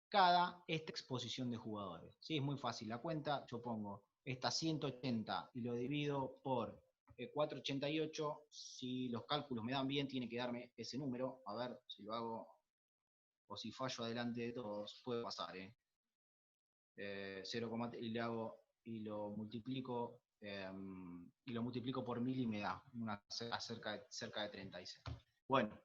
S1: cada esta exposición de jugadores. ¿Sí? Es muy fácil la cuenta, yo pongo esta 180 y lo divido por 488, si los cálculos me dan bien, tiene que darme ese número, a ver si lo hago, o si fallo adelante de todos, puede pasar, 0, y le hago, y lo multiplico por 1000 y me da cerca de 36. Bueno,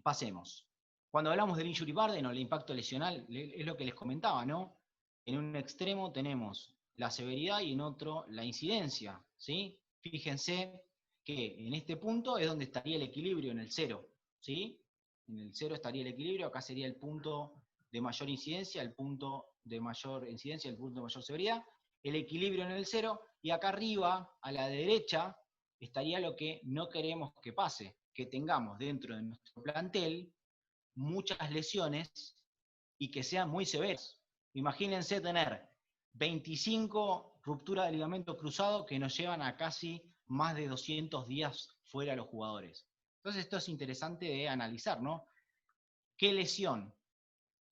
S1: pasemos. Cuando hablamos del injury burden o el impacto lesional, es lo que les comentaba, ¿no? En un extremo tenemos la severidad y en otro la incidencia, ¿sí? Fíjense que en este punto es donde estaría el equilibrio, en el 0, ¿sí? En el 0 estaría el equilibrio, acá sería el punto de mayor incidencia, el punto de mayor incidencia, el punto de mayor severidad, el equilibrio en el 0, y acá arriba, a la derecha, estaría lo que no queremos que pase, que tengamos dentro de nuestro plantel muchas lesiones y que sean muy severas. Imagínense tener 25 rupturas de ligamento cruzado que nos llevan a casi más de 200 días fuera los jugadores. Entonces esto es interesante de analizar, ¿no? ¿Qué lesión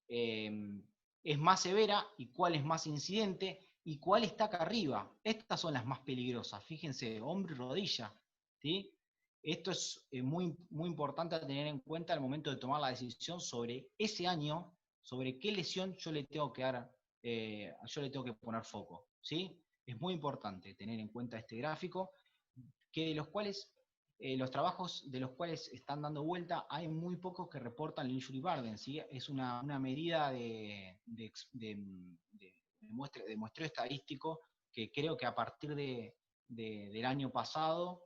S1: es más severa y cuál es más incidente y cuál está acá arriba? Estas son las más peligrosas. Fíjense, hombro y rodilla, ¿sí? Esto es muy, muy importante a tener en cuenta al momento de tomar la decisión sobre ese año, sobre qué lesión yo le tengo que dar, yo le tengo que poner foco, ¿sí? Es muy importante tener en cuenta este gráfico, que de los cuales, los trabajos de los cuales están dando vuelta, hay muy pocos que reportan el injury burden, ¿sí? Es una medida de muestreo estadístico que creo que a partir del año pasado,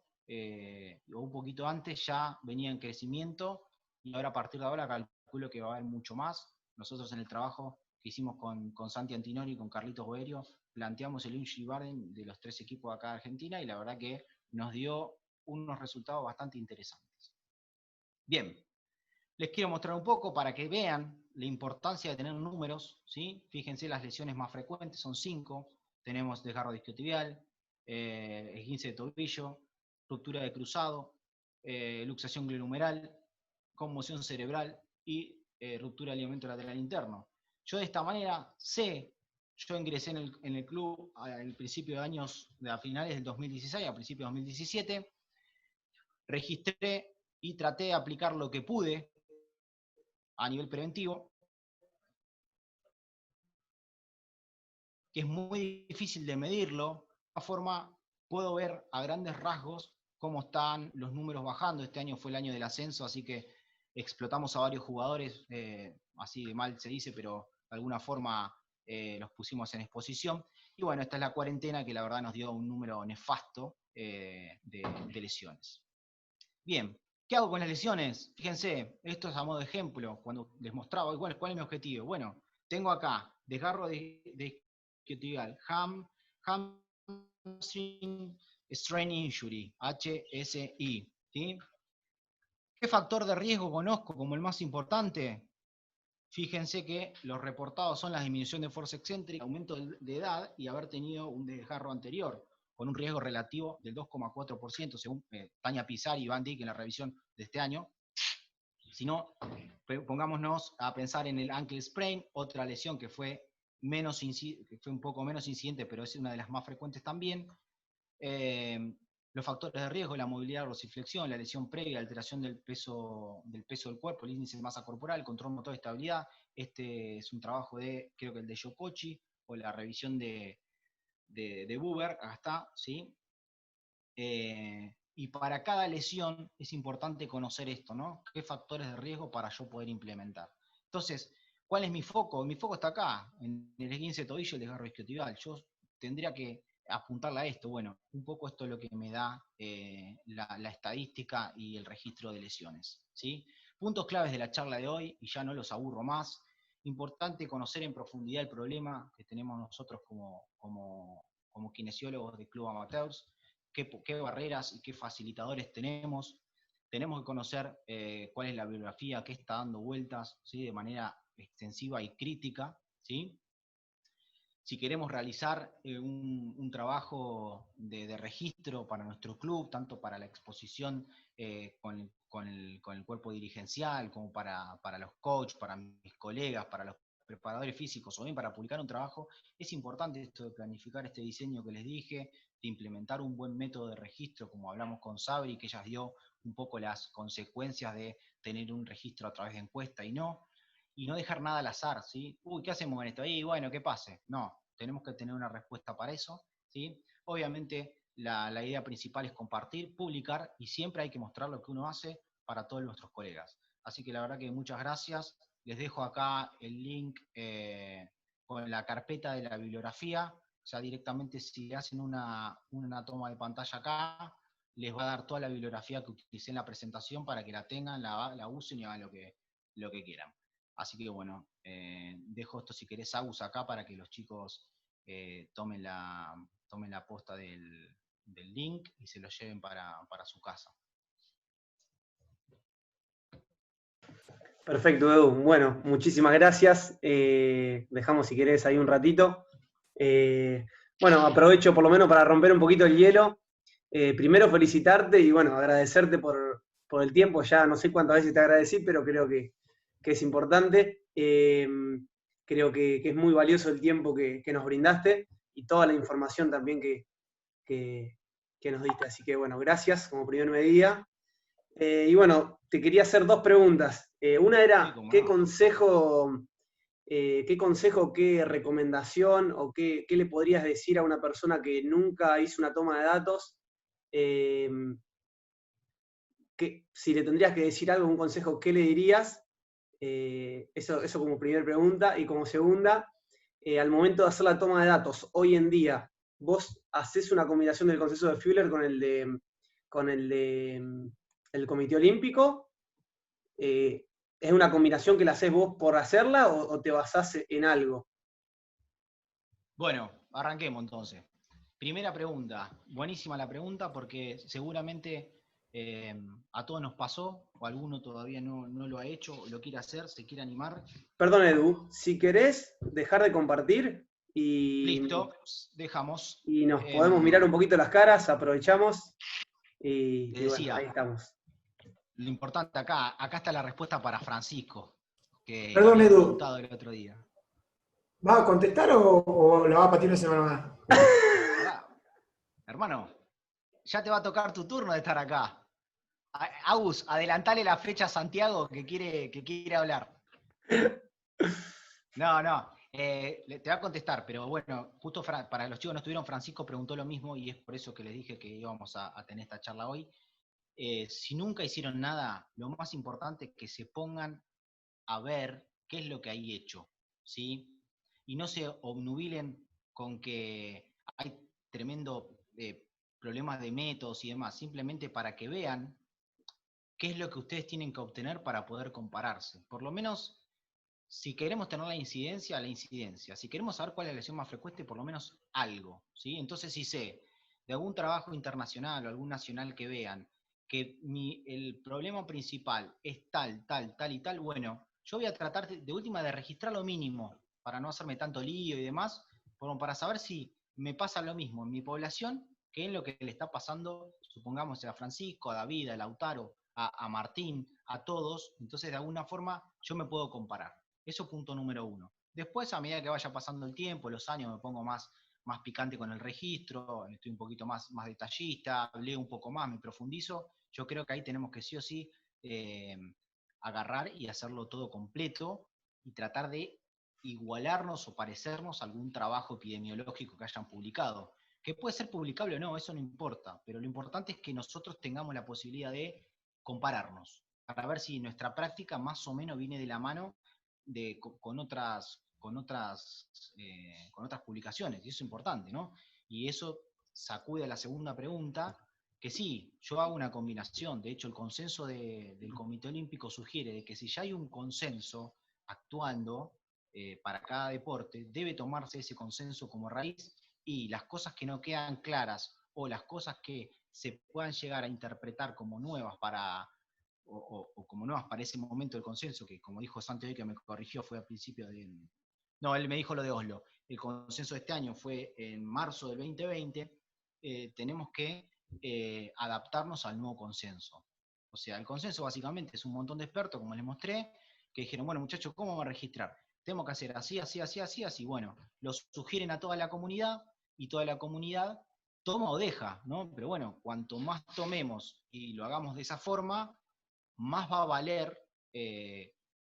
S1: o un poquito antes, ya venía en crecimiento, y ahora a partir de ahora calculo que va a haber mucho más. Nosotros en el trabajo que hicimos con Santi Antinori y con Carlitos Boerio, planteamos el injury burden de los 3 equipos acá de Argentina, y la verdad que nos dio unos resultados bastante interesantes. Bien, les quiero mostrar un poco para que vean la importancia de tener números, ¿sí? Fíjense, las lesiones más frecuentes son 5. Tenemos desgarro isquiotibial, esguince de tobillo, ruptura de cruzado, luxación glenohumeral, conmoción cerebral y ruptura del ligamento lateral interno. Yo de esta manera sé, yo ingresé en el club al principio de años, a finales del 2016, a principios de 2017, registré y traté de aplicar lo que pude a nivel preventivo, que es muy difícil de medirlo. De esta forma puedo ver a grandes rasgos cómo están los números bajando. Este año fue el año del ascenso, así que explotamos a varios jugadores, así de mal se dice, pero de alguna forma los pusimos en exposición. Y bueno, esta es la cuarentena que la verdad nos dio un número nefasto de lesiones. Bien, ¿qué hago con las lesiones? Fíjense, esto es a modo de ejemplo, cuando les mostraba, bueno, ¿cuál es mi objetivo? Bueno, tengo acá desgarro de isquiotibial, hamstring strain injury, HSI, ¿sí? ¿Qué factor de riesgo conozco como el más importante? Fíjense que los reportados son la disminución de fuerza excéntrica, aumento de edad y haber tenido un desgarro anterior, con un riesgo relativo del 2,4%, según Tania Pizar y Van Dijk en la revisión de este año. Si no, pongámonos a pensar en el ankle sprain, otra lesión que fue un poco menos incidente, pero es una de las más frecuentes también. Los factores de riesgo, la movilidad, dorsiflexión, la lesión previa, alteración del peso del cuerpo, el índice de masa corporal, el control motor de estabilidad. Este es un trabajo de, creo que el de Yokochi, o la revisión de Buber, acá está, ¿sí? Y para cada lesión es importante conocer esto, ¿no? ¿Qué factores de riesgo para yo poder implementar? Entonces, ¿cuál es mi foco? Mi foco está acá, en el esguince de tobillo y el desgarro isquiotibial. Yo tendría que apuntarle a esto. Bueno, un poco esto es lo que me da la estadística y el registro de lesiones, ¿sí? Puntos claves de la charla de hoy, y ya no los aburro más. Importante conocer en profundidad el problema que tenemos nosotros como kinesiólogos de Club Amateurs, qué barreras y qué facilitadores tenemos. Tenemos que conocer cuál es la bibliografía, qué está dando vueltas, ¿sí? De manera extensiva y crítica, ¿sí? Si queremos realizar un trabajo de registro para nuestro club, tanto para la exposición con el cuerpo dirigencial, como para los coaches, para mis colegas, para los preparadores físicos, o bien para publicar un trabajo, es importante esto de planificar este diseño que les dije, de implementar un buen método de registro, como hablamos con Sabri, que ella dio un poco las consecuencias de tener un registro a través de encuesta y no dejar nada al azar, ¿sí? Uy, ¿qué hacemos con esto? Y bueno, que pase. No, tenemos que tener una respuesta para eso, ¿sí? Obviamente, la idea principal es compartir, publicar, y siempre hay que mostrar lo que uno hace para todos nuestros colegas. Así que la verdad que muchas gracias. Les dejo acá el link con la carpeta de la bibliografía. Ya directamente si hacen una toma de pantalla acá, les va a dar toda la bibliografía que utilicé en la presentación para que la tengan, la usen y hagan lo que quieran. Así que bueno, dejo esto si querés, Agus, acá para que los chicos tomen la posta del link y se lo lleven para su casa.
S2: Perfecto, Edu. Bueno, muchísimas gracias. Dejamos, si querés, ahí un ratito. Bueno, aprovecho por lo menos para romper un poquito el hielo. Primero felicitarte y bueno, agradecerte por el tiempo. Ya no sé cuántas veces te agradecí, pero creo que es importante. Creo que es muy valioso el tiempo que nos brindaste y toda la información también que nos diste. Así que bueno, gracias como primer medida. Y bueno, te quería hacer dos preguntas. Una era,
S1: Sí,
S2: ¿qué consejo, qué recomendación o qué le podrías decir a una persona que nunca hizo una toma de datos? Si le tendrías que decir algo, un consejo, ¿qué le dirías? Eso como primera pregunta. Y como segunda, al momento de hacer la toma de datos, hoy en día, ¿vos hacés una combinación del consenso de Fuller con el del Comité Olímpico? ¿Es una combinación que la haces vos por hacerla o te basás en algo?
S1: Bueno, arranquemos entonces. Primera pregunta, buenísima la pregunta porque seguramente a todos nos pasó, o alguno todavía no lo ha hecho, lo quiere hacer, se quiere animar.
S2: Perdón, Edu, si querés dejar de compartir y
S1: Listo, dejamos.
S2: y nos podemos mirar un poquito las caras, aprovechamos y bueno,
S1: decía,
S2: ahí estamos.
S1: lo importante acá está la respuesta para Francisco, que lo
S6: Perdón,
S1: había
S6: Edu,
S1: preguntado el otro día.
S6: ¿vas a contestar o la vas a patear una semana más?
S1: Pará, hermano, ya te va a tocar tu turno de estar acá. Agus, adelantale la fecha a Santiago que quiere hablar. No, te va a contestar, pero bueno, justo para los chicos no estuvieron, Francisco preguntó lo mismo y es por eso que les dije que íbamos a tener esta charla hoy. Si nunca hicieron nada, lo más importante es que se pongan a ver qué es lo que hay hecho, ¿sí? Y no se obnubilen con que hay tremendo problemas de métodos y demás, simplemente para que vean qué es lo que ustedes tienen que obtener para poder compararse. Por lo menos, si queremos tener la incidencia. Si queremos saber cuál es la lesión más frecuente, por lo menos algo, ¿sí? Entonces, si sé de algún trabajo internacional o algún nacional que vean que el problema principal es tal y tal, bueno, yo voy a tratar de última de registrar lo mínimo para no hacerme tanto lío y demás, para saber si me pasa lo mismo en mi población que en lo que le está pasando, supongamos, a Francisco, a David, a Lautaro, a Martín, a todos. Entonces, de alguna forma, yo me puedo comparar. Eso punto número uno. Después, a medida que vaya pasando el tiempo, los años, me pongo más picante con el registro, estoy un poquito más detallista, leo un poco más, me profundizo. Yo creo que ahí tenemos que sí o sí agarrar y hacerlo todo completo y tratar de igualarnos o parecernos a algún trabajo epidemiológico que hayan publicado. Que puede ser publicable o no, eso no importa, pero lo importante es que nosotros tengamos la posibilidad de compararnos, para ver si nuestra práctica más o menos viene de la mano con otras publicaciones, y eso es importante, ¿no? Y eso sacude a la segunda pregunta, que sí, yo hago una combinación. De hecho, el consenso del Comité Olímpico sugiere de que si ya hay un consenso actuando para cada deporte, debe tomarse ese consenso como raíz, y las cosas que no quedan claras o las cosas que se puedan llegar a interpretar como nuevas o como nuevas para ese momento del consenso, que como dijo Santi hoy, que me corrigió, fue a principio de... No, él me dijo lo de Oslo. El consenso de este año fue en marzo del 2020. Tenemos que adaptarnos al nuevo consenso. O sea, el consenso básicamente es un montón de expertos, como les mostré, que dijeron, bueno, muchachos, ¿cómo vamos a registrar? Tenemos que hacer así, así, así, así, así. Bueno, lo sugieren a toda la comunidad, y toda la comunidad toma o deja, ¿no? Pero bueno, cuanto más tomemos y lo hagamos de esa forma, más va a valer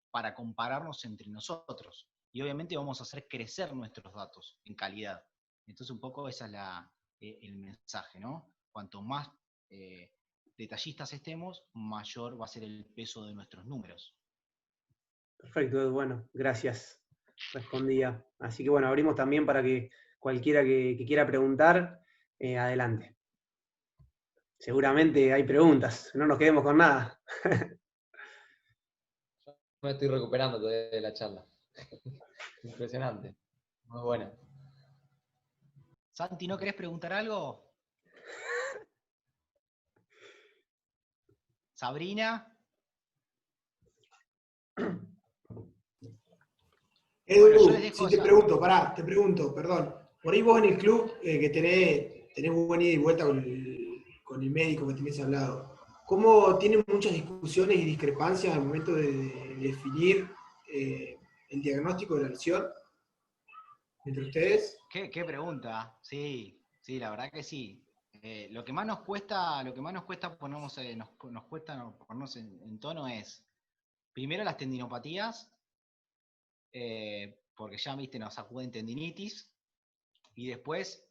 S1: para compararnos entre nosotros. Y obviamente vamos a hacer crecer nuestros datos en calidad. Entonces un poco ese es el mensaje, ¿no? Cuanto más detallistas estemos, mayor va a ser el peso de nuestros números.
S2: Perfecto, bueno, gracias. Respondía. Así que bueno, abrimos también para que cualquiera que quiera preguntar, adelante. Seguramente hay preguntas, no nos quedemos con nada.
S3: Me estoy recuperando todavía de la charla. Impresionante. Muy buena.
S1: Santi, ¿no querés preguntar algo? Sabrina.
S6: Edu,
S1: Bueno, yo les dejo
S6: si te pregunto, perdón. Por ahí vos en el club que tenés buena ida y vuelta con el médico que tenés al lado, ¿cómo tienen muchas discusiones y discrepancias al momento de definir el diagnóstico de la lesión entre ustedes?
S1: ¿Qué pregunta? Sí, sí, la verdad que sí. Lo que más nos cuesta ponernos, nos cuesta ponernos en tono es, primero las tendinopatías, porque ya, viste, nos sacuden tendinitis, y después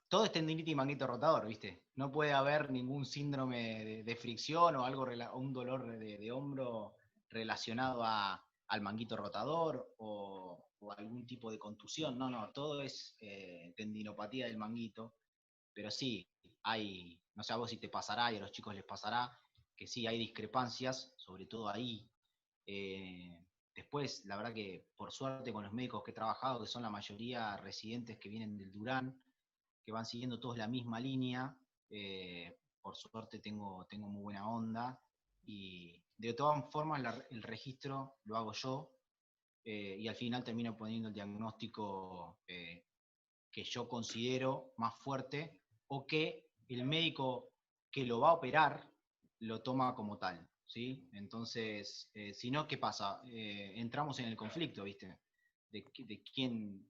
S1: todo es tendinitis y manguito rotador, viste. No puede haber ningún síndrome de fricción o algo, o un dolor de hombro relacionado al manguito rotador o algún tipo de contusión. No, todo es tendinopatía del manguito. Pero sí, no sé a vos si te pasará y a los chicos les pasará, que sí hay discrepancias, sobre todo ahí. Después, la verdad que por suerte con los médicos que he trabajado, que son la mayoría residentes que vienen del Durán, que van siguiendo todos la misma línea, por suerte tengo muy buena onda, y de todas formas el registro lo hago yo, y al final termino poniendo el diagnóstico que yo considero más fuerte, o que el médico que lo va a operar lo toma como tal, ¿sí? Entonces, si no, ¿qué pasa? Entramos en el conflicto, ¿viste? De quién